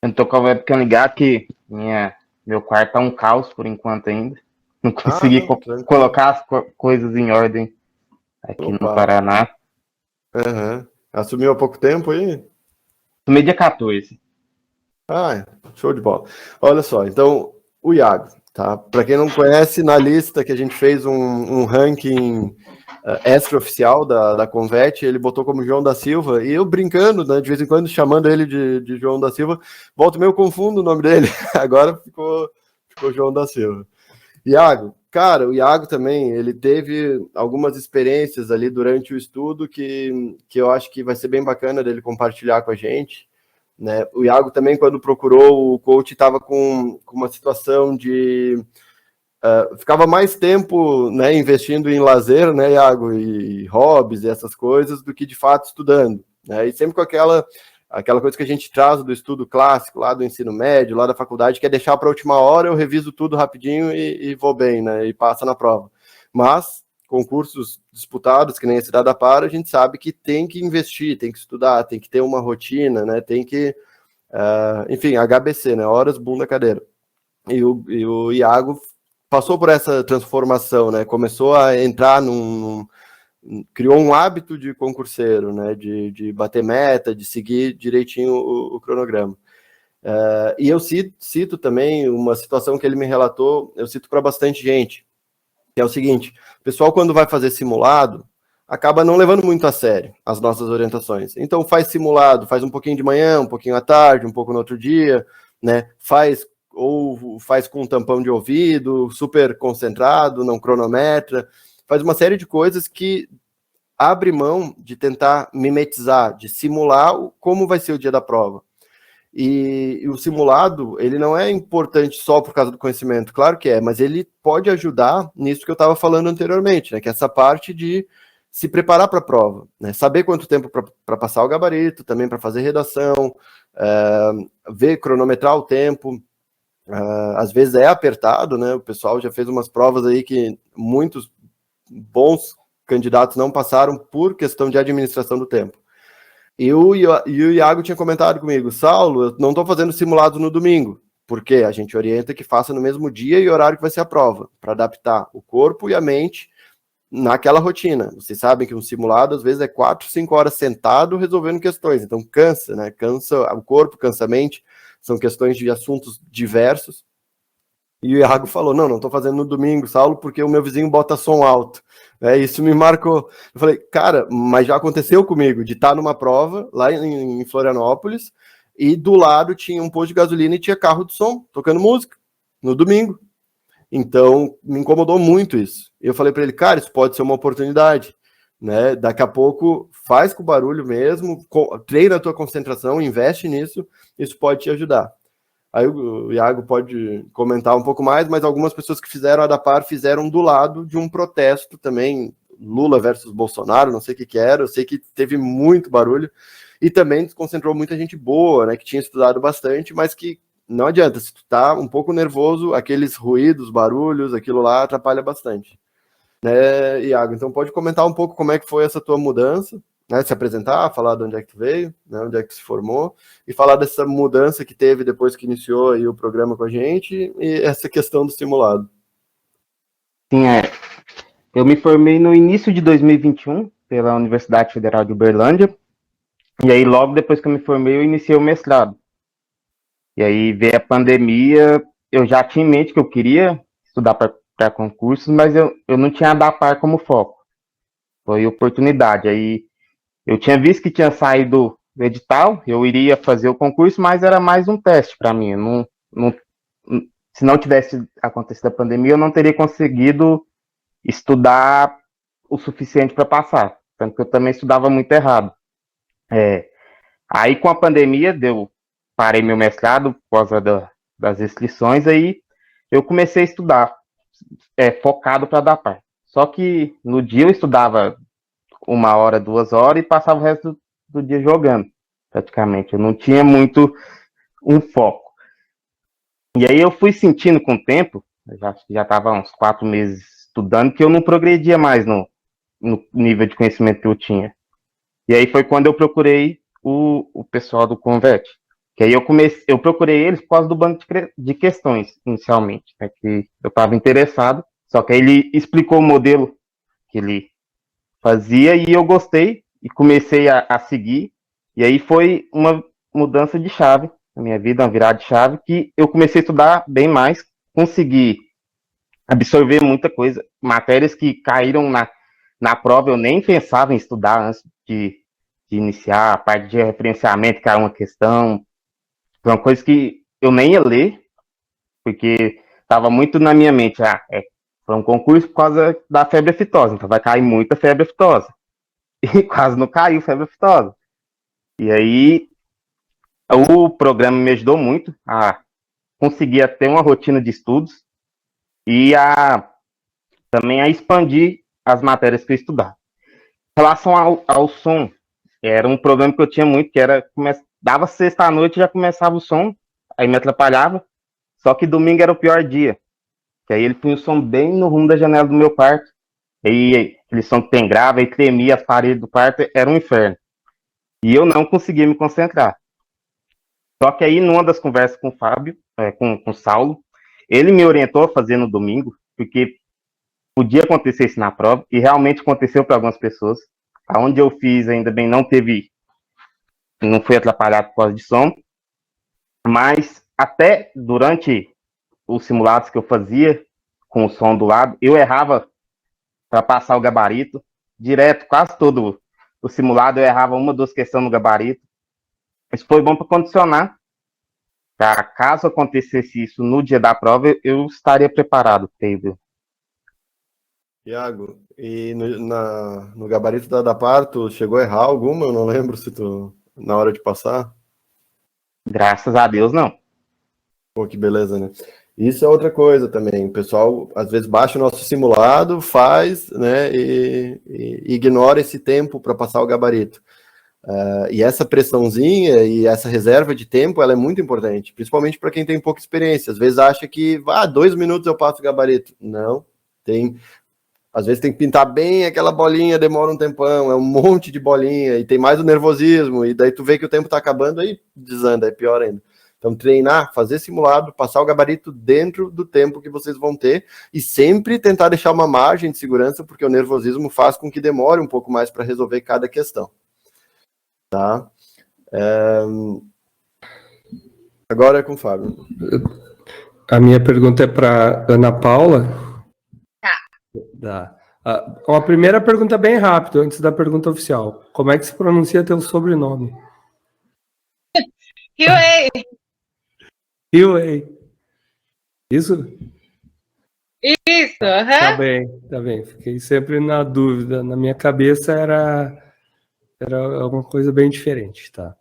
Eu não tô com a webcam ligada, que meu quarto tá um caos por enquanto ainda. Não consegui Não, tranquilo. colocar as coisas em ordem aqui no Opa. Paraná. Uhum. Assumiu há pouco tempo aí? No dia 14. Show de bola. Olha só, então, o Iago, tá? Para quem não conhece, na lista que a gente fez um ranking extraoficial da Convet, ele botou como João da Silva, e eu brincando, né, de vez em quando chamando ele de João da Silva, volta meio confundo o nome dele, agora ficou João da Silva. Iago, cara, o Iago também, ele teve algumas experiências ali durante o estudo que eu acho que vai ser bem bacana dele compartilhar com a gente, né? O Iago também, quando procurou o coach, estava com uma situação de... ficava mais tempo, né, investindo em lazer, né, Iago, e hobbies e essas coisas, do que de fato estudando, né? E sempre com aquela coisa que a gente traz do estudo clássico, lá do ensino médio, lá da faculdade, que é deixar para a última hora, eu reviso tudo rapidinho e vou bem, né, e passa na prova. Mas concursos disputados, que nem esse da Par, a gente sabe que tem que investir, tem que estudar, tem que ter uma rotina, né, tem que, enfim, HBC, né, horas, bunda, cadeira. E o Iago passou por essa transformação, né, começou a entrar criou um hábito de concurseiro, né, de bater meta, de seguir direitinho o cronograma. E eu cito também uma situação que ele me relatou, eu cito para bastante gente, que é o seguinte: o pessoal, quando vai fazer simulado, acaba não levando muito a sério as nossas orientações. Então faz simulado, faz um pouquinho de manhã, um pouquinho à tarde, um pouco no outro dia, né? Faz com um tampão de ouvido, super concentrado, não cronometra, faz uma série de coisas que abre mão de tentar mimetizar, de simular como vai ser o dia da prova. E o simulado, ele não é importante só por causa do conhecimento, claro que é, mas ele pode ajudar nisso que eu estava falando anteriormente, né, que é essa parte de se preparar para a prova, né, saber quanto tempo para passar o gabarito, também para fazer redação, ver, cronometrar o tempo. Às vezes é apertado, né, o pessoal já fez umas provas aí que muitos bons candidatos não passaram por questão de administração do tempo. E o Iago tinha comentado comigo: Saulo, eu não estou fazendo simulado no domingo, porque a gente orienta que faça no mesmo dia e horário que vai ser a prova, para adaptar o corpo e a mente naquela rotina. Vocês sabem que um simulado, às vezes, é 4, 5 horas sentado resolvendo questões, então cansa, né? Cansa o corpo, cansa a mente, são questões de assuntos diversos. E o Iago falou: não estou fazendo no domingo, Saulo, porque o meu vizinho bota som alto. Isso me marcou. Eu falei: cara, mas já aconteceu comigo, de estar numa prova, lá em Florianópolis, e do lado tinha um posto de gasolina e tinha carro de som, tocando música, no domingo. Então, me incomodou muito isso. Eu falei para ele: cara, isso pode ser uma oportunidade, né? Daqui a pouco, faz com barulho mesmo, treina a tua concentração, investe nisso, isso pode te ajudar. Aí o Iago pode comentar um pouco mais, mas algumas pessoas que fizeram a da Par fizeram do lado de um protesto também, Lula versus Bolsonaro, não sei o que era, eu sei que teve muito barulho, e também desconcentrou muita gente boa, né, que tinha estudado bastante, mas que não adianta, se tu tá um pouco nervoso, aqueles ruídos, barulhos, aquilo lá atrapalha bastante. Né, Iago? Então pode comentar um pouco como é que foi essa tua mudança, né, se apresentar, falar de onde é que tu veio, né, onde é que se formou, e falar dessa mudança que teve depois que iniciou aí o programa com a gente, e essa questão do simulado. Sim, eu me formei no início de 2021 pela Universidade Federal de Uberlândia, e aí logo depois que eu me formei eu iniciei o mestrado. E aí veio a pandemia, eu já tinha em mente que eu queria estudar para concursos, mas eu não tinha a da Par como foco. Foi oportunidade. Aí eu tinha visto que tinha saído o edital, eu iria fazer o concurso, mas era mais um teste para mim. se não tivesse acontecido a pandemia, eu não teria conseguido estudar o suficiente para passar. Tanto que eu também estudava muito errado. Aí, com a pandemia, parei meu mestrado por causa das restrições, aí eu comecei a estudar, focado para dar par. Só que no dia eu estudava 1 hora, 2 horas e passava o resto do dia jogando, praticamente. Eu não tinha muito um foco. E aí eu fui sentindo com o tempo, já estava há uns 4 meses estudando, que eu não progredia mais no nível de conhecimento que eu tinha. E aí foi quando eu procurei o pessoal do Convert. Que aí eu procurei eles por causa do banco de questões, inicialmente, né, que eu estava interessado, só que aí ele explicou o modelo que ele fazia e eu gostei e comecei a seguir. E aí foi uma mudança de chave na minha vida, uma virada de chave, que eu comecei a estudar bem mais, consegui absorver muita coisa, matérias que caíram na prova, eu nem pensava em estudar antes de iniciar, a parte de referenciamento, que era uma questão, uma coisa que eu nem ia ler, porque estava muito na minha mente, foi um concurso por causa da febre aftosa, então vai cair muita febre aftosa. E quase não caiu febre aftosa. E aí, o programa me ajudou muito a conseguir ter uma rotina de estudos e também a expandir as matérias que eu estudava. Em relação ao som, era um problema que eu tinha muito, que era, dava sexta à noite e já começava o som, aí me atrapalhava, só que domingo era o pior dia, que aí ele punha o som bem no rumo da janela do meu quarto, aí aquele som que tem grave, aí tremia as paredes do quarto, era um inferno. E eu não conseguia me concentrar. Só que aí, numa das conversas com o Fábio, com o Saulo, ele me orientou a fazer no domingo, porque podia acontecer isso na prova, e realmente aconteceu para algumas pessoas. Aonde eu fiz, ainda bem, não foi atrapalhado por causa de som, mas até durante os simulados que eu fazia, com o som do lado, eu errava para passar o gabarito, direto, quase todo o simulado, eu errava 1 ou 2 questões no gabarito. Isso foi bom para condicionar, para caso acontecesse isso no dia da prova, eu estaria preparado, entendeu? Iago, e no gabarito da par, tu chegou a errar alguma? Eu não lembro se tu, na hora de passar. Graças a Deus, não. Pô, que beleza, né? Isso é outra coisa também. O pessoal, às vezes, baixa o nosso simulado, faz, né, e ignora esse tempo para passar o gabarito. E essa pressãozinha e essa reserva de tempo, ela é muito importante, principalmente para quem tem pouca experiência. Às vezes acha que, 2 minutos eu passo o gabarito. Não, às vezes tem que pintar bem aquela bolinha, demora um tempão, é um monte de bolinha, e tem mais o nervosismo, e daí tu vê que o tempo tá acabando, aí desanda, é pior ainda. Então treinar, fazer simulado, passar o gabarito dentro do tempo que vocês vão ter, e sempre tentar deixar uma margem de segurança, porque o nervosismo faz com que demore um pouco mais para resolver cada questão. Tá? Agora é com o Fábio. A minha pergunta é para Ana Paula. Tá. Uma primeira pergunta bem rápida, antes da pergunta oficial. Como é que se pronuncia teu sobrenome? Huey. Huey. Isso? Isso, Tá bem. Fiquei sempre na dúvida. Na minha cabeça era alguma coisa bem diferente, tá?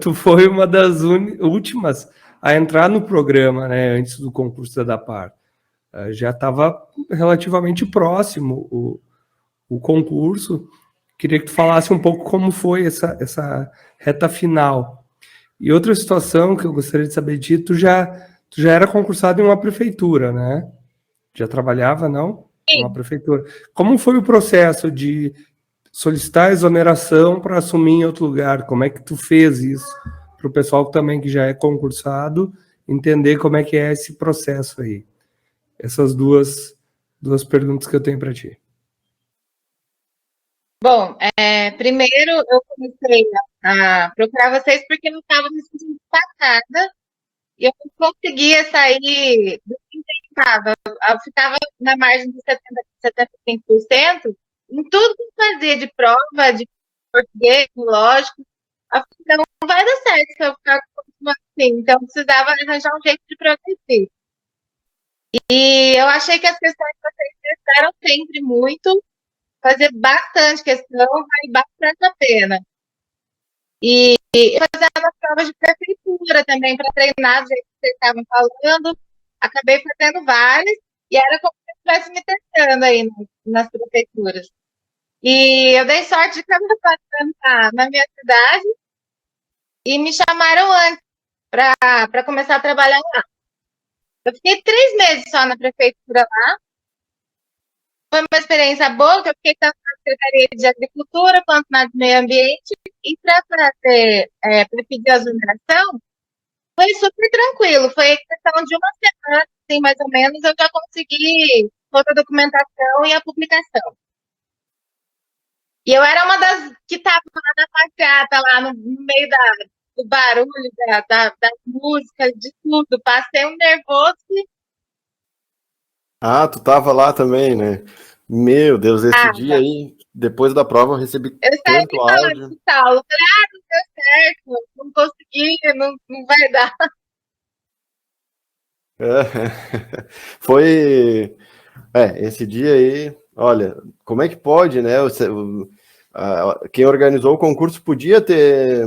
Tu foi uma das últimas a entrar no programa, né, antes do concurso da DAPAR. Já estava relativamente próximo o concurso. Queria que tu falasse um pouco como foi essa reta final. E outra situação que eu gostaria de saber de ti, tu já era concursado em uma prefeitura, né? Já trabalhava, não? Sim. Em uma prefeitura. Como foi o processo de solicitar exoneração para assumir em outro lugar? Como é que tu fez isso? Para o pessoal também que já é concursado entender como é que é esse processo aí. Essas duas perguntas que eu tenho para ti. Bom, primeiro eu comecei a procurar vocês porque eu estava me sentindo destacada e eu não conseguia sair do que tentava. Eu ficava na margem de 75% em tudo que eu fazia de prova, de português, lógico. Eu falei, não vai dar certo se eu ficar assim, então precisava arranjar um jeito de progredir. E eu achei que as questões que vocês testaram sempre muito, fazer bastante questão, vale bastante a pena. E fazer as provas de prefeitura também, para treinar do jeito que vocês estavam falando. Acabei fazendo várias, e era como se eu estivesse me testando aí nas prefeituras. E eu dei sorte de acabar passando na minha cidade, e me chamaram antes para começar a trabalhar lá. Eu fiquei 3 meses só na prefeitura lá. Foi uma experiência boa, que eu fiquei tanto na Secretaria de Agricultura quanto na de Meio Ambiente. E para pedir a exoneração, foi super tranquilo. Foi questão de uma semana, assim, mais ou menos, eu já consegui toda a documentação e a publicação. E eu era uma das que estava lá na passeata, lá no meio do barulho, das músicas, de tudo. Passei um nervoso. Ah, tu tava lá também, né? Meu Deus, esse dia aí, depois da prova, eu recebi Eu saí tanto falando áudio. de Saulo. Falei, não deu certo, não consegui, não vai dar. Foi. Esse dia aí, olha, como é que pode, né? Quem organizou o concurso podia ter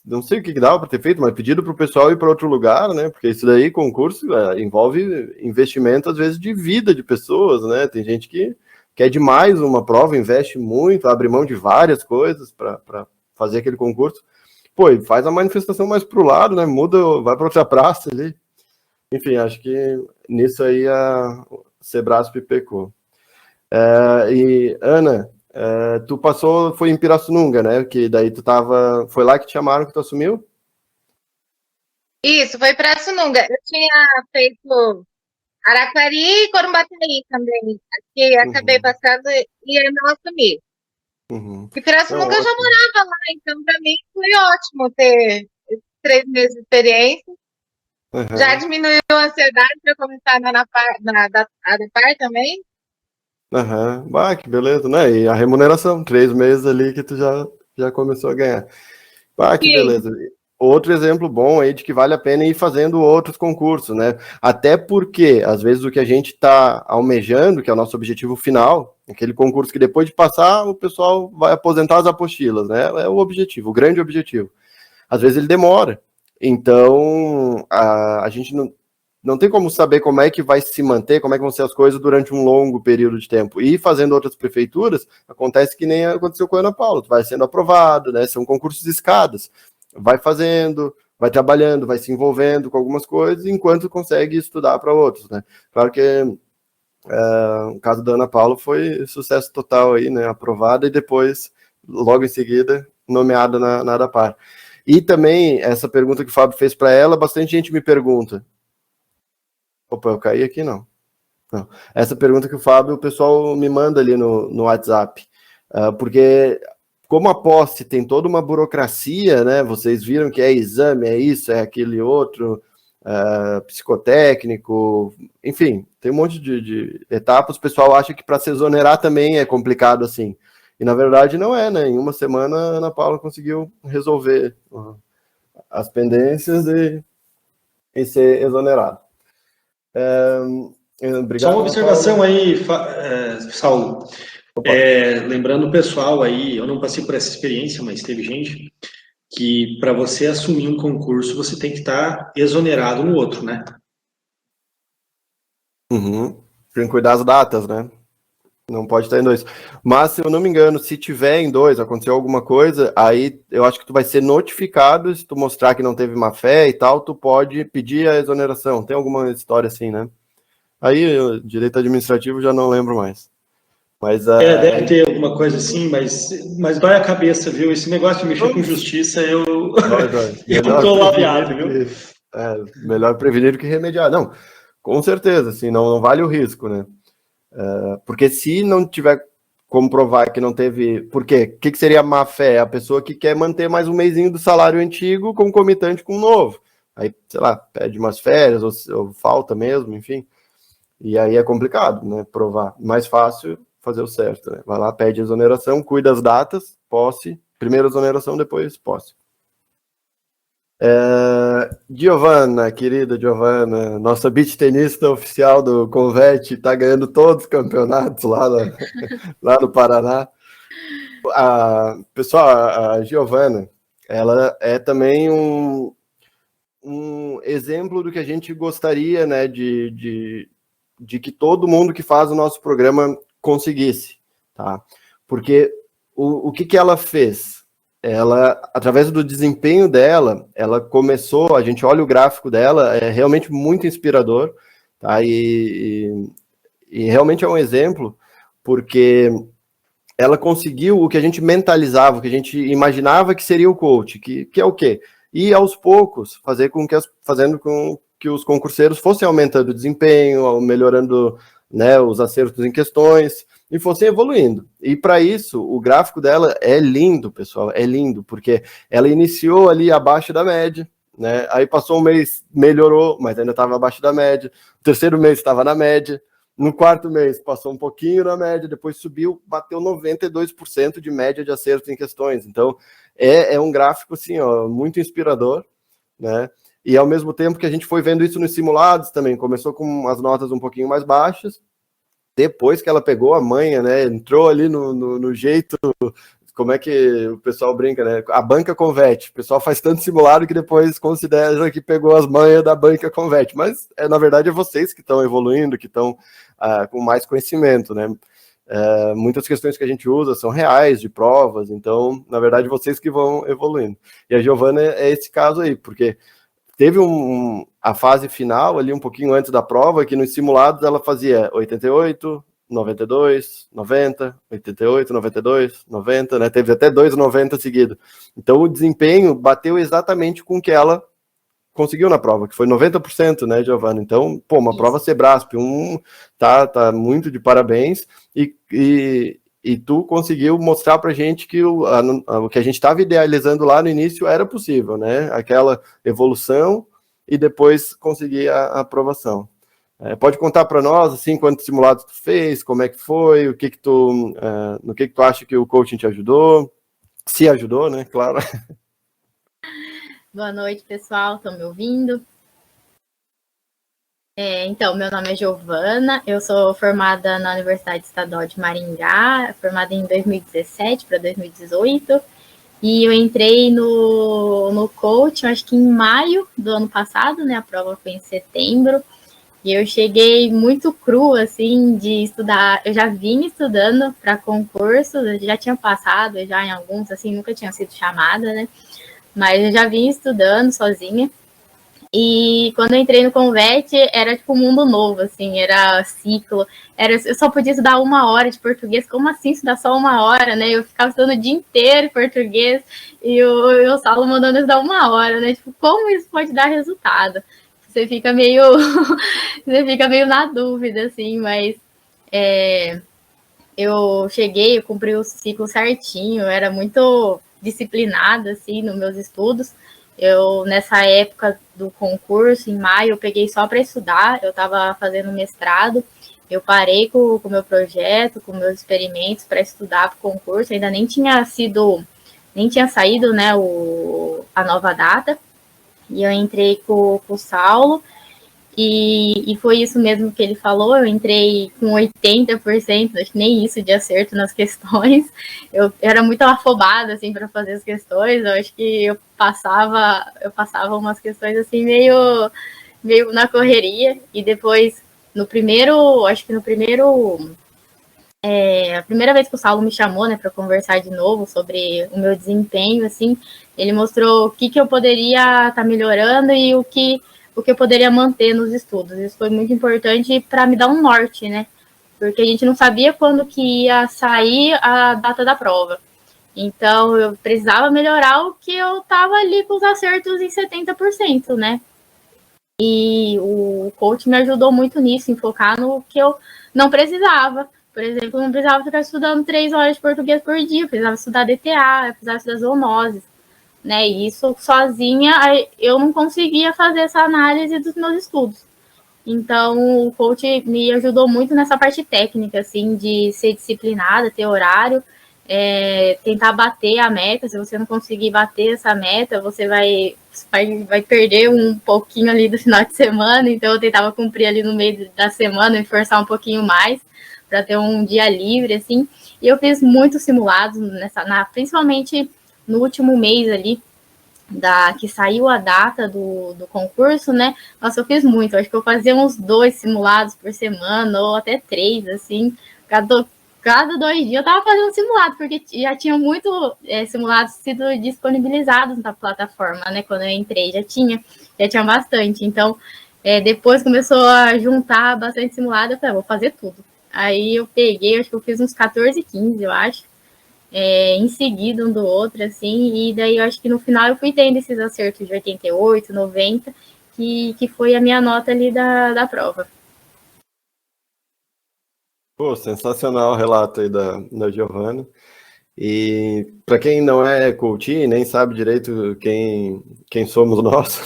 não sei o que dava para ter feito, mas pedido para o pessoal ir para outro lugar, né? Porque isso daí, concurso, envolve investimento, às vezes, de vida de pessoas, né? Tem gente que quer demais uma prova, investe muito, abre mão de várias coisas para fazer aquele concurso. Pô, e faz a manifestação mais pro lado, né? Muda, vai para outra praça ali. Enfim, acho que nisso aí a Sebrasp pecou. E, Ana, tu foi em Pirassununga, né? Que daí foi lá que te chamaram que tu assumiu? Isso, foi para Pirassununga. Eu tinha feito Araquari e Corumbataí também. Aqui acabei passando e eu não assumi. E Pirassununga eu já morava lá, então para mim foi ótimo ter 3 meses de experiência. Já diminuiu a ansiedade para eu começar na ADPAR também. Que beleza, né? E a remuneração, 3 meses ali que tu já começou a ganhar. Que beleza. Outro exemplo bom aí de que vale a pena ir fazendo outros concursos, né? Até porque, às vezes, o que a gente está almejando, que é o nosso objetivo final, aquele concurso que depois de passar, o pessoal vai aposentar as apostilas, né? É o objetivo, o grande objetivo. Às vezes ele demora. Então, a gente não tem como saber como é que vai se manter, como é que vão ser as coisas durante um longo período de tempo. E fazendo outras prefeituras, acontece que nem aconteceu com a Ana Paula, tu vai sendo aprovado, né? São concursos de escadas. Vai fazendo, vai trabalhando, vai se envolvendo com algumas coisas, enquanto consegue estudar para outros, né? Claro que o caso da Ana Paula foi sucesso total aí, né? Aprovada e depois, logo em seguida, nomeada na ADAPAR. E também, essa pergunta que o Fábio fez para ela, bastante gente me pergunta. Opa, eu caí aqui, não. Essa pergunta que o pessoal me manda ali no WhatsApp. Porque, como a posse tem toda uma burocracia, né? Vocês viram que é exame, é isso, é aquele outro, psicotécnico, enfim, tem um monte de etapas. O pessoal acha que para se exonerar também é complicado assim. E na verdade não é, né? Em uma semana a Ana Paula conseguiu resolver as pendências e ser exonerado. Obrigado, só uma observação aí, Saulo. Lembrando o pessoal aí, eu não passei por essa experiência, mas teve gente que para você assumir um concurso, você tem que estar exonerado no outro, né? Tem que cuidar das datas, né? Não pode estar em 2. Mas, se eu não me engano, se tiver em 2, aconteceu alguma coisa, aí eu acho que tu vai ser notificado, se tu mostrar que não teve má fé e tal, tu pode pedir a exoneração. Tem alguma história assim, né? Aí, direito administrativo, já não lembro mais. Mas, deve ter alguma coisa assim, mas dói a cabeça, viu? Esse negócio de mexer com justiça, eu tô labiado, viu? Melhor prevenir do que remediar. Não, com certeza, assim, não vale o risco, né? Porque se não tiver como provar que não teve... Por quê? O que seria má fé? A pessoa que quer manter mais um mesinho do salário antigo concomitante com o novo. Aí, sei lá, pede umas férias ou falta mesmo, enfim. E aí é complicado, né? Provar. Mais fácil fazer o certo, né? Vai lá, pede exoneração, cuida das datas, posse, primeiro exoneração, depois posse. Giovana, querida Giovana, nossa beach tenista oficial do Convete, está ganhando todos os campeonatos lá no Paraná. Pessoal, a Giovana, ela é também um exemplo do que a gente gostaria, né, de que todo mundo que faz o nosso programa conseguisse, tá? Porque o que ela fez? Ela, através do desempenho dela, ela começou, a gente olha o gráfico dela, é realmente muito inspirador, tá? E realmente é um exemplo, porque ela conseguiu o que a gente mentalizava, o que a gente imaginava que seria o coach, que é o quê? E aos poucos fazendo com que os concurseiros fossem aumentando o desempenho, melhorando, né, os acertos em questões e fossem evoluindo. E para isso, o gráfico dela é lindo, pessoal, é lindo, porque ela iniciou ali abaixo da média, né? Aí passou um mês, melhorou, mas ainda estava abaixo da média. O terceiro mês estava na média. No quarto mês passou um pouquinho na média, depois subiu, bateu 92% de média de acerto em questões. Então, é um gráfico assim, ó, muito inspirador, né? E ao mesmo tempo que a gente foi vendo isso nos simulados também, começou com as notas um pouquinho mais baixas, depois que ela pegou a manha, né? Entrou ali no jeito, como é que o pessoal brinca, né? A banca converte. O pessoal faz tanto simulado que depois considera que pegou as manhas da banca converte. Mas, na verdade, é vocês que estão evoluindo, que estão com mais conhecimento, né? Muitas questões que a gente usa são reais, de provas, então, na verdade, vocês que vão evoluindo. E a Giovana é esse caso aí, porque teve a fase final ali, um pouquinho antes da prova, que nos simulados ela fazia 88, 92, 90, 88, 92, 90, né? Teve até 2,90 seguido. Então, o desempenho bateu exatamente com o que ela conseguiu na prova, que foi 90%, né, Giovana? Então, pô, uma prova Sebrasp, tá muito de parabéns, e tu conseguiu mostrar pra gente que o que a gente estava idealizando lá no início era possível, né? Aquela evolução e depois conseguir a aprovação. Pode contar para nós, assim, quantos simulados tu fez, como é que foi, no que tu acha que o coaching te ajudou, se ajudou, né, claro. Boa noite, pessoal, estão me ouvindo? Então, meu nome é Giovana, eu sou formada na Universidade Estadual de Maringá, formada em 2017 para 2018, e eu entrei no coaching, acho que em maio do ano passado, né, a prova foi em setembro, e eu cheguei muito crua, assim, de estudar. Eu já vinha estudando para concursos, eu já tinha passado já em alguns, assim, nunca tinha sido chamada, né? Mas eu já vinha estudando sozinha. E quando eu entrei no Convete, era tipo um mundo novo, assim, era ciclo. Eu só podia estudar 1 hora de português. Como assim estudar só 1 hora, né? Eu ficava estudando o dia inteiro em português e o Saulo mandando estudar 1 hora, né? Tipo, como isso pode dar resultado? Você fica meio na dúvida, assim, mas eu cheguei, eu cumpri o ciclo certinho, eu era muito disciplinada, assim, nos meus estudos. Nessa época do concurso, em maio, eu peguei só para estudar, eu estava fazendo mestrado, eu parei com o meu projeto, com meus experimentos para estudar para o concurso, ainda nem tinha saído, né, a nova data, e eu entrei com o Saulo, e foi isso mesmo que ele falou, eu entrei com 80%, acho que nem isso de acerto nas questões, eu era muito afobada, assim, para fazer as questões, eu acho que eu passava umas questões, assim, meio na correria, e depois, a primeira vez que o Saulo me chamou, né, para conversar de novo sobre o meu desempenho, assim, ele mostrou o que eu poderia estar melhorando e o que eu poderia manter nos estudos. Isso foi muito importante para me dar um norte, né? Porque a gente não sabia quando que ia sair a data da prova. Então, eu precisava melhorar o que eu estava ali com os acertos em 70%, né? E o coach me ajudou muito nisso, em focar no que eu não precisava. Por exemplo, eu não precisava ficar estudando 3 horas de português por dia, eu precisava estudar DTA, eu precisava estudar zoonoses, né? E isso sozinha eu não conseguia fazer essa análise dos meus estudos. Então, o coach me ajudou muito nessa parte técnica, assim, de ser disciplinada, ter horário tentar bater a meta. Se você não conseguir bater essa meta, você vai perder um pouquinho ali do final de semana. Então eu tentava cumprir ali no meio da semana, me forçar um pouquinho mais para ter um dia livre, assim. E eu fiz muitos simulados principalmente no último mês ali, que saiu a data do concurso, né? Nossa, eu fiz muito. Eu acho que eu fazia uns 2 simulados por semana, ou até 3, assim. Cada 2 dias eu tava fazendo simulado, porque já tinham simulados sido disponibilizados na plataforma, né? Quando eu entrei, já tinha bastante. Então, depois começou a juntar bastante simulado, eu falei, vou fazer tudo. Aí eu peguei, acho que eu fiz uns 14, 15, eu acho, em seguida um do outro, assim, e daí eu acho que no final eu fui tendo esses acertos de 88, 90, que foi a minha nota ali da prova. Pô, sensacional o relato aí da Giovana. E para quem não é coach, nem sabe direito quem somos nós,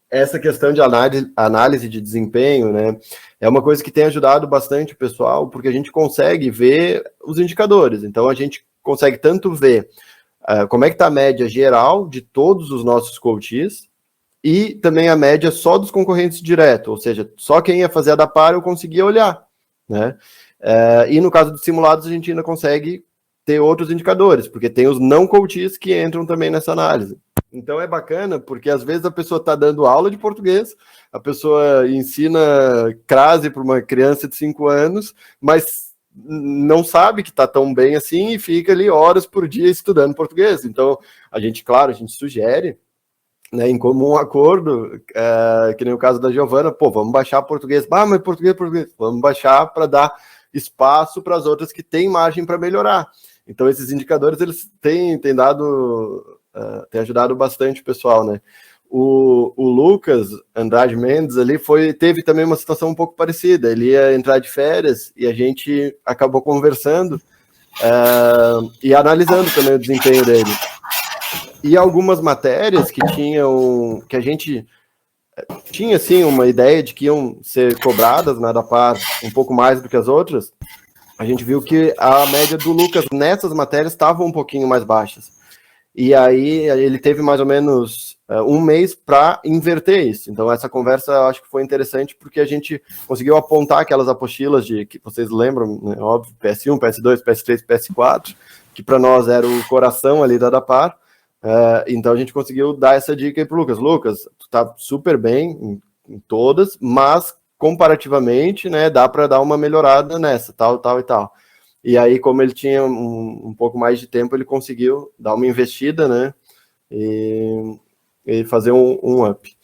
essa questão de análise de desempenho, né, é uma coisa que tem ajudado bastante o pessoal, porque a gente consegue ver os indicadores. Então, a gente consegue tanto ver como é que está a média geral de todos os nossos coaches e também a média só dos concorrentes direto, ou seja, só quem ia fazer a da par eu conseguia olhar, né? E no caso dos simulados, a gente ainda consegue ter outros indicadores, porque tem os não coaches que entram também nessa análise. Então é bacana, porque às vezes a pessoa está dando aula de português, a pessoa ensina crase para uma criança de 5 anos, mas não sabe que está tão bem assim e fica ali horas por dia estudando português. Então, a gente sugere, né, em comum acordo, que nem o caso da Giovana, vamos baixar português. Mas português. Vamos baixar para dar espaço para as outras que têm margem para melhorar. Então, esses indicadores, eles têm ajudado bastante o pessoal, né? O Lucas Andrade Mendes ali teve também uma situação um pouco parecida. Ele ia entrar de férias e a gente acabou conversando e analisando também o desempenho dele. E algumas matérias que a gente tinha, assim, uma ideia de que iam ser cobradas na da par um pouco mais do que as outras, a gente viu que a média do Lucas nessas matérias estava um pouquinho mais baixas. E aí ele teve mais ou menos um mês para inverter isso. Então essa conversa eu acho que foi interessante porque a gente conseguiu apontar aquelas apostilas que vocês lembram, né, óbvio, PS1, PS2, PS3, PS4, que para nós era o coração ali da par. Então a gente conseguiu dar essa dica aí pro Lucas. Lucas, tu tá super bem em todas, mas comparativamente, né, dá para dar uma melhorada nessa, tal e tal. E aí, como ele tinha um pouco mais de tempo, ele conseguiu dar uma investida, né, e fazer um up.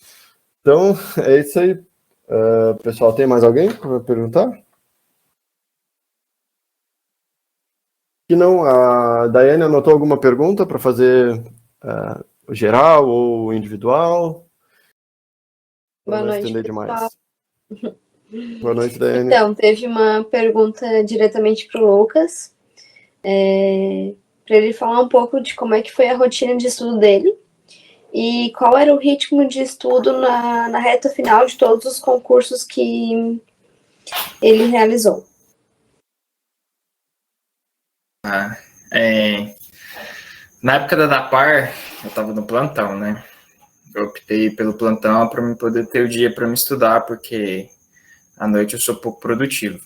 Então, é isso aí. Pessoal, tem mais alguém para perguntar? Se não, a Daiane anotou alguma pergunta para fazer geral ou individual? Boa noite, estender demais. pessoal. Boa noite, Daiane. Então, teve uma pergunta diretamente para o Lucas, para ele falar um pouco de como é que foi a rotina de estudo dele e qual era o ritmo de estudo na reta final de todos os concursos que ele realizou. Na época da DAPAR, eu estava no plantão, né? Eu optei pelo plantão para poder ter o dia para me estudar, porque à noite eu sou pouco produtivo.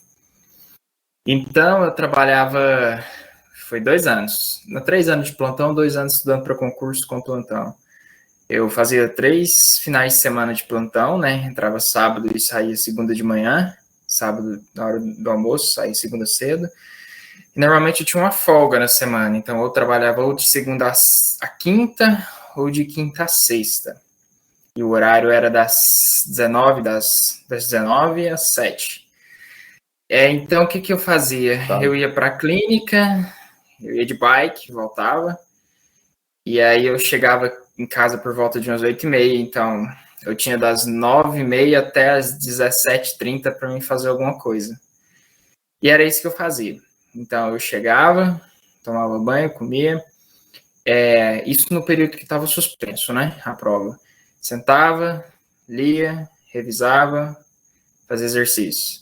Então, eu trabalhava, foi 2 anos. 3 anos de plantão, 2 anos estudando para concurso com plantão. Eu fazia 3 finais de semana de plantão, né? Entrava sábado e saía segunda de manhã. Sábado, na hora do almoço, saía segunda cedo. E normalmente eu tinha uma folga na semana. Então, eu trabalhava ou de segunda a quinta ou de quinta a sexta. E o horário era das 19 às 7. Então, o que eu fazia? Tá. Eu ia para a clínica, eu ia de bike, voltava, e aí eu chegava em casa por volta de umas 8h30, então eu tinha das 9h30 até as 17h30 para mim fazer alguma coisa. E era isso que eu fazia. Então, eu chegava, tomava banho, comia, isso no período que estava suspenso, né, a prova. Sentava, lia, revisava, fazia exercício.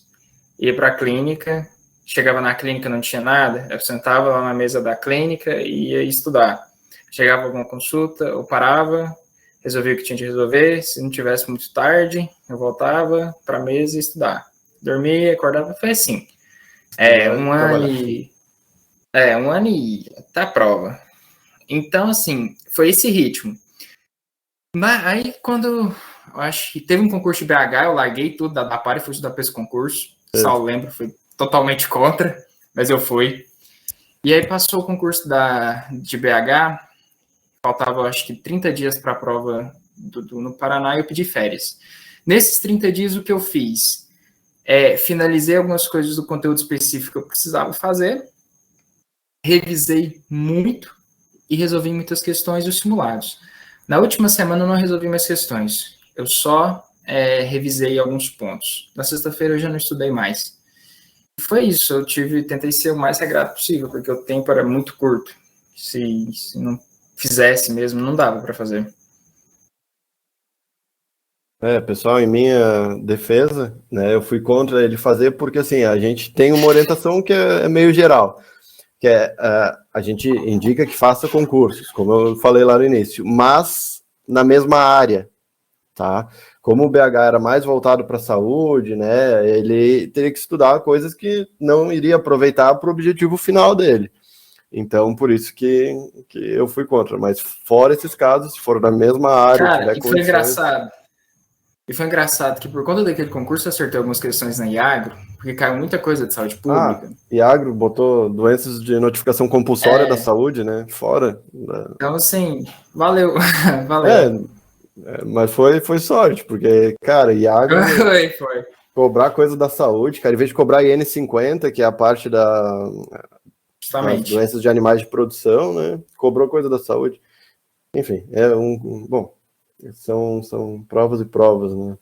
Ia para a clínica, chegava na clínica, não tinha nada, eu sentava lá na mesa da clínica e ia estudar. Chegava alguma consulta, eu parava, resolvia o que tinha de resolver, se não tivesse muito tarde, eu voltava para a mesa e estudar. Dormia, acordava, foi assim. Um ano e até a prova. Então, assim, foi esse ritmo. Mas aí, quando eu acho que teve um concurso de BH, eu larguei tudo da Par e fui estudar para esse concurso. Só lembro, fui totalmente contra, mas eu fui. E aí passou o concurso de BH, faltava acho que 30 dias para a prova no Paraná e eu pedi férias. Nesses 30 dias, o que eu fiz? Finalizei algumas coisas do conteúdo específico que eu precisava fazer, revisei muito e resolvi muitas questões dos simulados. Na última semana eu não resolvi mais questões, eu só revisei alguns pontos. Na sexta-feira eu já não estudei mais. E foi isso, eu tentei ser o mais regrado possível, porque o tempo era muito curto. Se não fizesse mesmo, não dava para fazer. Pessoal, em minha defesa, né, eu fui contra ele fazer porque, assim, a gente tem uma orientação que é meio geral, que a gente indica que faça concursos, como eu falei lá no início, mas na mesma área, tá? Como o BH era mais voltado para a saúde, né, ele teria que estudar coisas que não iria aproveitar para o objetivo final dele. Então, por isso que eu fui contra. Mas fora esses casos, se for da mesma área... Cara, e foi engraçado. E foi engraçado que por conta daquele concurso eu acertei algumas questões na Iagro, porque caiu muita coisa de saúde pública. Iagro botou doenças de notificação compulsória da saúde, né? Fora. Então, assim, valeu. Valeu. Mas foi sorte, porque, cara, Iagro... Foi. Cobrar coisa da saúde, cara, em vez de cobrar IN50, que é a parte das doenças de animais de produção, né? Cobrou coisa da saúde. Enfim, bom, são provas e provas, né?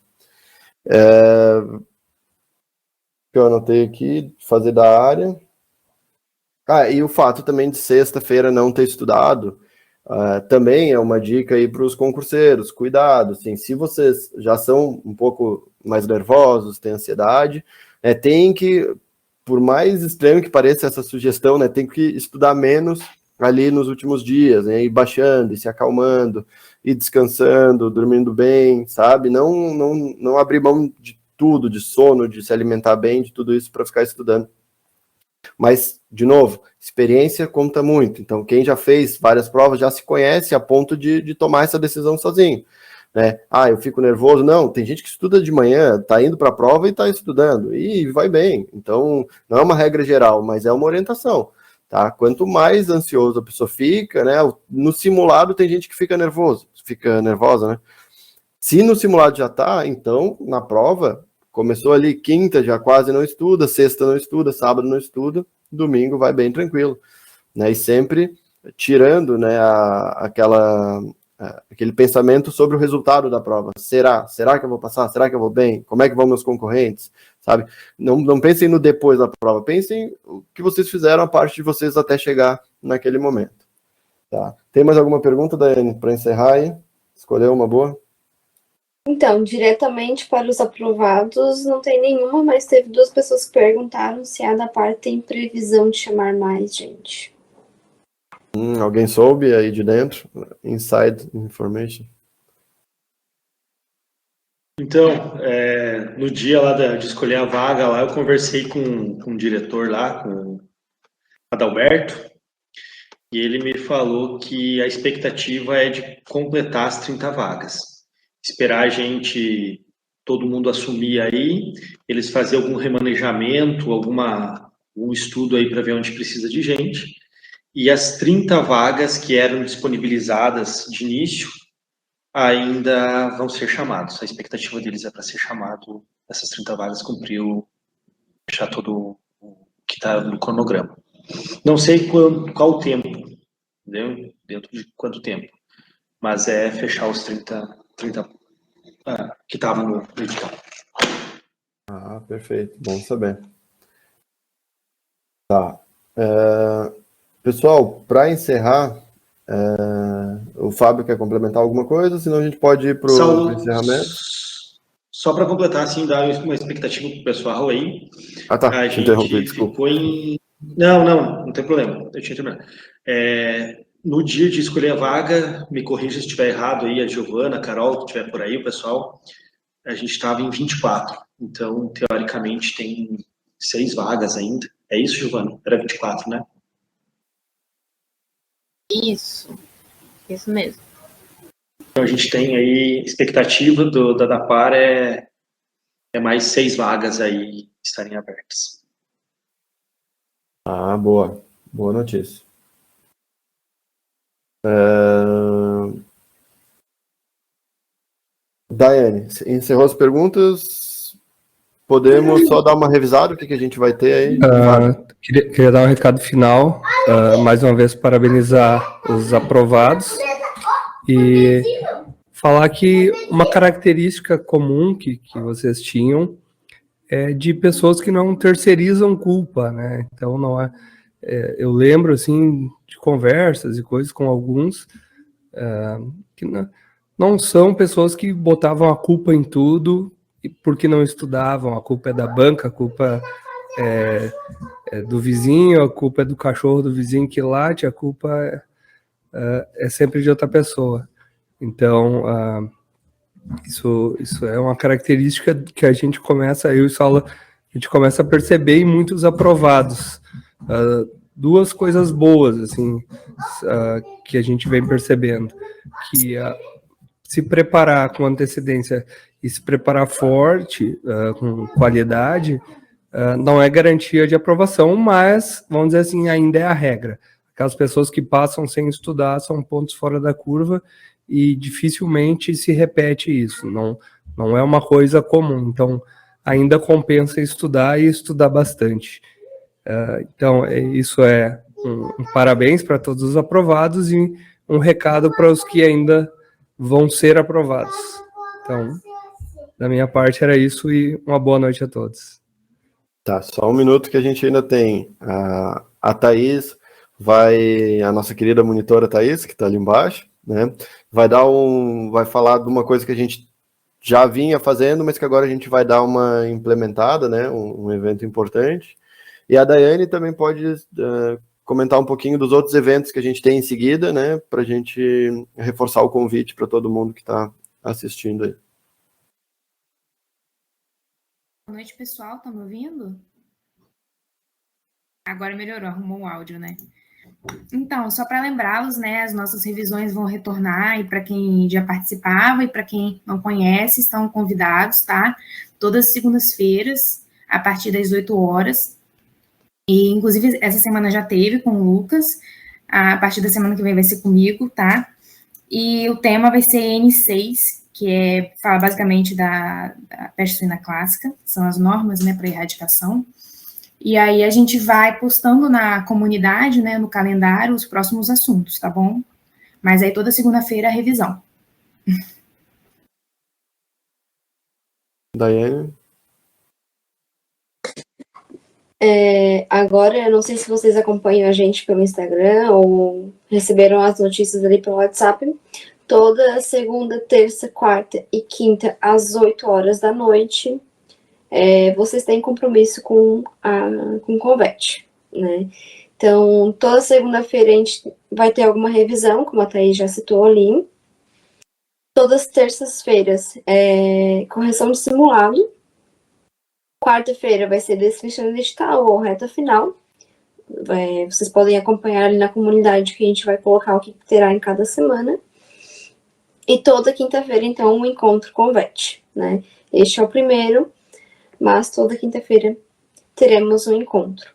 Que eu anotei aqui, fazer da área. E o fato também de sexta-feira não ter estudado, também é uma dica aí para os concurseiros. Cuidado, assim, se vocês já são um pouco mais nervosos, têm ansiedade, tem que, por mais estranho que pareça essa sugestão, né, tem que estudar menos ali nos últimos dias, né, ir baixando, e se acalmando, ir descansando, dormindo bem, sabe? Não abrir mão de tudo, de sono, de se alimentar bem, de tudo isso para ficar estudando. Mas, de novo, experiência conta muito. Então, quem já fez várias provas já se conhece a ponto de tomar essa decisão sozinho, né? Eu fico nervoso. Não, tem gente que estuda de manhã, tá indo para a prova e tá estudando, e vai bem. Então, não é uma regra geral, mas é uma orientação, tá? Quanto mais ansioso a pessoa fica, né? No simulado tem gente que fica nervosa, né? Se no simulado já tá, então, na prova, começou ali quinta, já quase não estuda, sexta não estuda, sábado não estuda, domingo vai bem tranquilo, né? E sempre tirando, né, aquele pensamento sobre o resultado da prova. Será que eu vou passar? Será que eu vou bem? Como é que vão meus concorrentes? Sabe? Não pensem no depois da prova, pensem o que vocês fizeram, a parte de vocês até chegar naquele momento. Tá? Tem mais alguma pergunta, Daiane, para encerrar aí? Escolheu uma boa? Então, diretamente para os aprovados, não tem nenhuma, mas teve 2 pessoas que perguntaram se a da Par tem previsão de chamar mais gente. Alguém soube aí de dentro? Inside information? Então, no dia lá de escolher a vaga, lá eu conversei com o diretor lá, com o Adalberto, e ele me falou que a expectativa é de completar as 30 vagas. Esperar a gente, todo mundo assumir aí, eles fazer algum remanejamento, algum estudo aí para ver onde precisa de gente, e as 30 vagas que eram disponibilizadas de início ainda vão ser chamados. A expectativa deles é para ser chamado, essas 30 vagas cumpriu, fechar todo o que está no cronograma. Não sei qual o tempo, entendeu? Dentro de quanto tempo, mas é fechar os 30 que estavam no edital. Perfeito, bom saber. Tá. Pessoal, para encerrar, o Fábio quer complementar alguma coisa, senão a gente pode ir para o encerramento. Só para completar, assim, dar uma expectativa para o pessoal aí. Ah, tá, A te interrompi, gente desculpa. ficou em... Não tem problema, eu tinha terminado. No dia de escolher a vaga, me corrija se estiver errado aí, a Giovana, a Carol, que estiver por aí, o pessoal, a gente estava em 24. Então, teoricamente, tem 6 vagas ainda. É isso, Giovana? Era 24, né? Isso mesmo. Então, a gente tem aí, expectativa da DAPAR é mais 6 vagas aí estarem abertas. Ah, boa. Boa notícia. Daiane, encerrou as perguntas? Podemos só dar uma revisada, o que a gente vai ter aí? Queria dar um recado final, mais uma vez parabenizar os aprovados e falar que uma característica comum que vocês tinham é de pessoas que não terceirizam culpa, né? Então, não eu lembro, assim, de conversas e coisas com alguns que não são pessoas que botavam a culpa em tudo porque não estudavam, a culpa é da banca, a culpa é do vizinho, a culpa é do cachorro do vizinho que late, a culpa é sempre de outra pessoa. Então, isso é uma característica que a gente começa, eu e Saulo, a gente começa a perceber em muitos aprovados. Duas coisas boas, assim, que a gente vem percebendo, que se preparar com antecedência e se preparar forte, com qualidade, não é garantia de aprovação, mas, vamos dizer assim, ainda é a regra. Aquelas pessoas que passam sem estudar são pontos fora da curva e dificilmente se repete isso, não é uma coisa comum, então ainda compensa estudar e estudar bastante. Então, isso é um parabéns para todos os aprovados e um recado para os que ainda vão ser aprovados. Então, da minha parte era isso e uma boa noite a todos. Tá, só um minuto que a gente ainda tem a Thaís, a nossa querida monitora Thaís, que está ali embaixo, né? Vai falar de uma coisa que a gente já vinha fazendo, mas que agora a gente vai dar uma implementada, né? Um evento importante. E a Daiane também pode comentar um pouquinho dos outros eventos que a gente tem em seguida, né? Para a gente reforçar o convite para todo mundo que está assistindo aí. Boa noite, pessoal. Estão me ouvindo? Agora melhorou, arrumou o áudio, né? Então, só para lembrá-los, né, as nossas revisões vão retornar, e para quem já participava e para quem não conhece, estão convidados, tá? Todas as segundas-feiras, a partir das 8 horas. E, inclusive, essa semana já teve com o Lucas, a partir da semana que vem vai ser comigo, tá? E o tema vai ser N6, que fala basicamente da peste suína clássica, são as normas, né, para erradicação. E aí a gente vai postando na comunidade, né, no calendário, os próximos assuntos, tá bom? Mas aí toda segunda-feira a revisão. Daiane? Agora, eu não sei se vocês acompanham a gente pelo Instagram ou receberam as notícias ali pelo WhatsApp. Toda segunda, terça, quarta e quinta, às 8 horas da noite, vocês têm compromisso com o Convete, né? Então, toda segunda-feira a gente vai ter alguma revisão, como a Thaís já citou ali. Todas as terças-feiras, correção de simulado. Quarta-feira vai ser descrição digital ou reta final. Vocês podem acompanhar ali na comunidade que a gente vai colocar o que terá em cada semana. E toda quinta-feira, então, um encontro Convete, né? Este é o primeiro, mas toda quinta-feira teremos um encontro.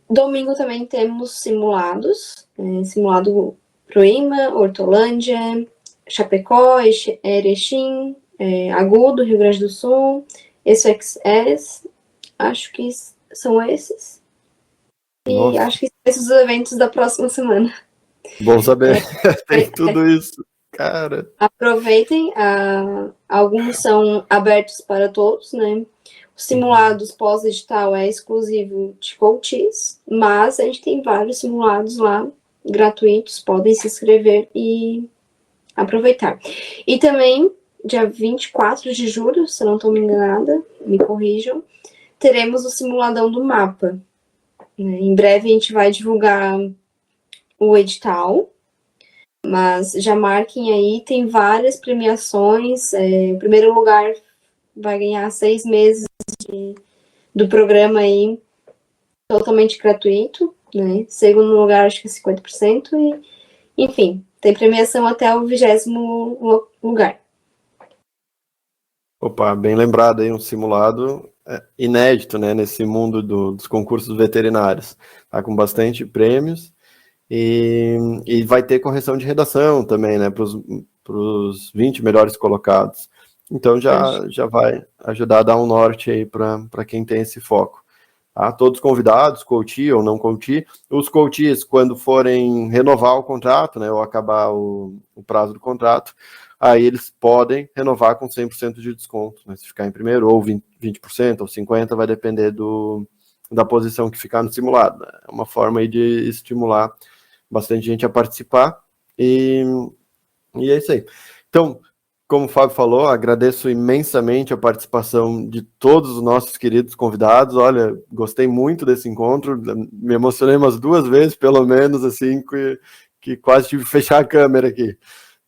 Domingo também temos simulados, simulado Proíma, Hortolândia, Chapecó, Erechim, Agudo, Rio Grande do Sul, SXS, acho que são esses. Nossa. E acho que esses são os eventos da próxima semana. Bom saber, tem tudo isso, cara. Aproveitem, alguns são abertos para todos, né? Os simulados pós-edital é exclusivo de coaches, mas a gente tem vários simulados lá, gratuitos, podem se inscrever e aproveitar. E também, dia 24 de julho, se eu não estou me enganada, me corrijam, teremos o simuladão do mapa. Em breve a gente vai divulgar o edital, mas já marquem aí, tem várias premiações. O primeiro lugar vai ganhar 6 meses do programa aí, totalmente gratuito, né? Segundo lugar, acho que é 50%, e, enfim, tem premiação até o 20º lugar. Opa, bem lembrado aí, um simulado inédito, né, nesse mundo dos concursos veterinários. Tá com bastante prêmios e vai ter correção de redação também, né, para os 20 melhores colocados. Então já vai ajudar a dar um norte aí para quem tem esse foco. Tá? Todos convidados, coach ou não coach. Os coaches, quando forem renovar o contrato, né, ou acabar o prazo do contrato, aí eles podem renovar com 100% de desconto, né, se ficar em primeiro, ou 20%, ou 50%, vai depender da posição que ficar no simulado. Né? É uma forma aí de estimular bastante gente a participar, e é isso aí. Então, como o Fábio falou, agradeço imensamente a participação de todos os nossos queridos convidados. Olha, gostei muito desse encontro, me emocionei umas 2 vezes, pelo menos, assim, que quase tive que fechar a câmera aqui,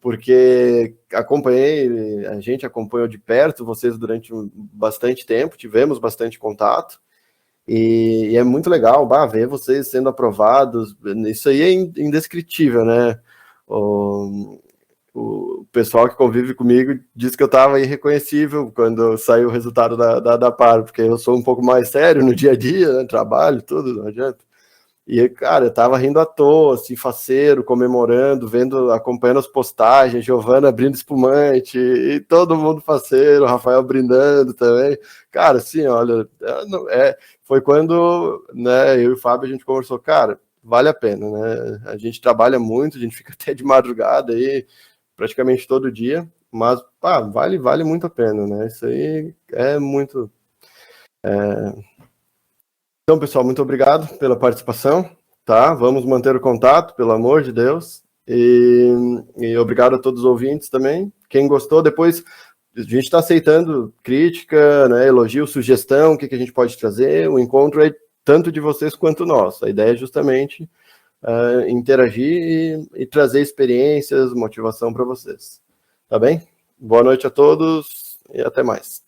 porque a gente acompanhou de perto vocês durante bastante tempo, tivemos bastante contato, e é muito legal ver vocês sendo aprovados. Isso aí é indescritível, né? O pessoal que convive comigo disse que eu estava irreconhecível quando saiu o resultado da PAR, porque eu sou um pouco mais sério no dia a dia, né? Trabalho, tudo, não adianta. E, cara, eu tava rindo à toa, assim, faceiro, comemorando, acompanhando as postagens, Giovana abrindo espumante, e todo mundo faceiro, Rafael brindando também. Cara, assim, olha, foi quando, né, eu e o Fábio, a gente conversou, cara, vale a pena, né? A gente trabalha muito, a gente fica até de madrugada aí, praticamente todo dia, mas, vale muito a pena, né? Isso aí é muito... Então, pessoal, muito obrigado pela participação, tá? Vamos manter o contato, pelo amor de Deus, e obrigado a todos os ouvintes também. Quem gostou, depois a gente está aceitando crítica, né, elogio, sugestão, o que a gente pode trazer. O encontro é tanto de vocês quanto nosso. A ideia é justamente interagir e trazer experiências, motivação para vocês. Tá bem? Boa noite a todos e até mais.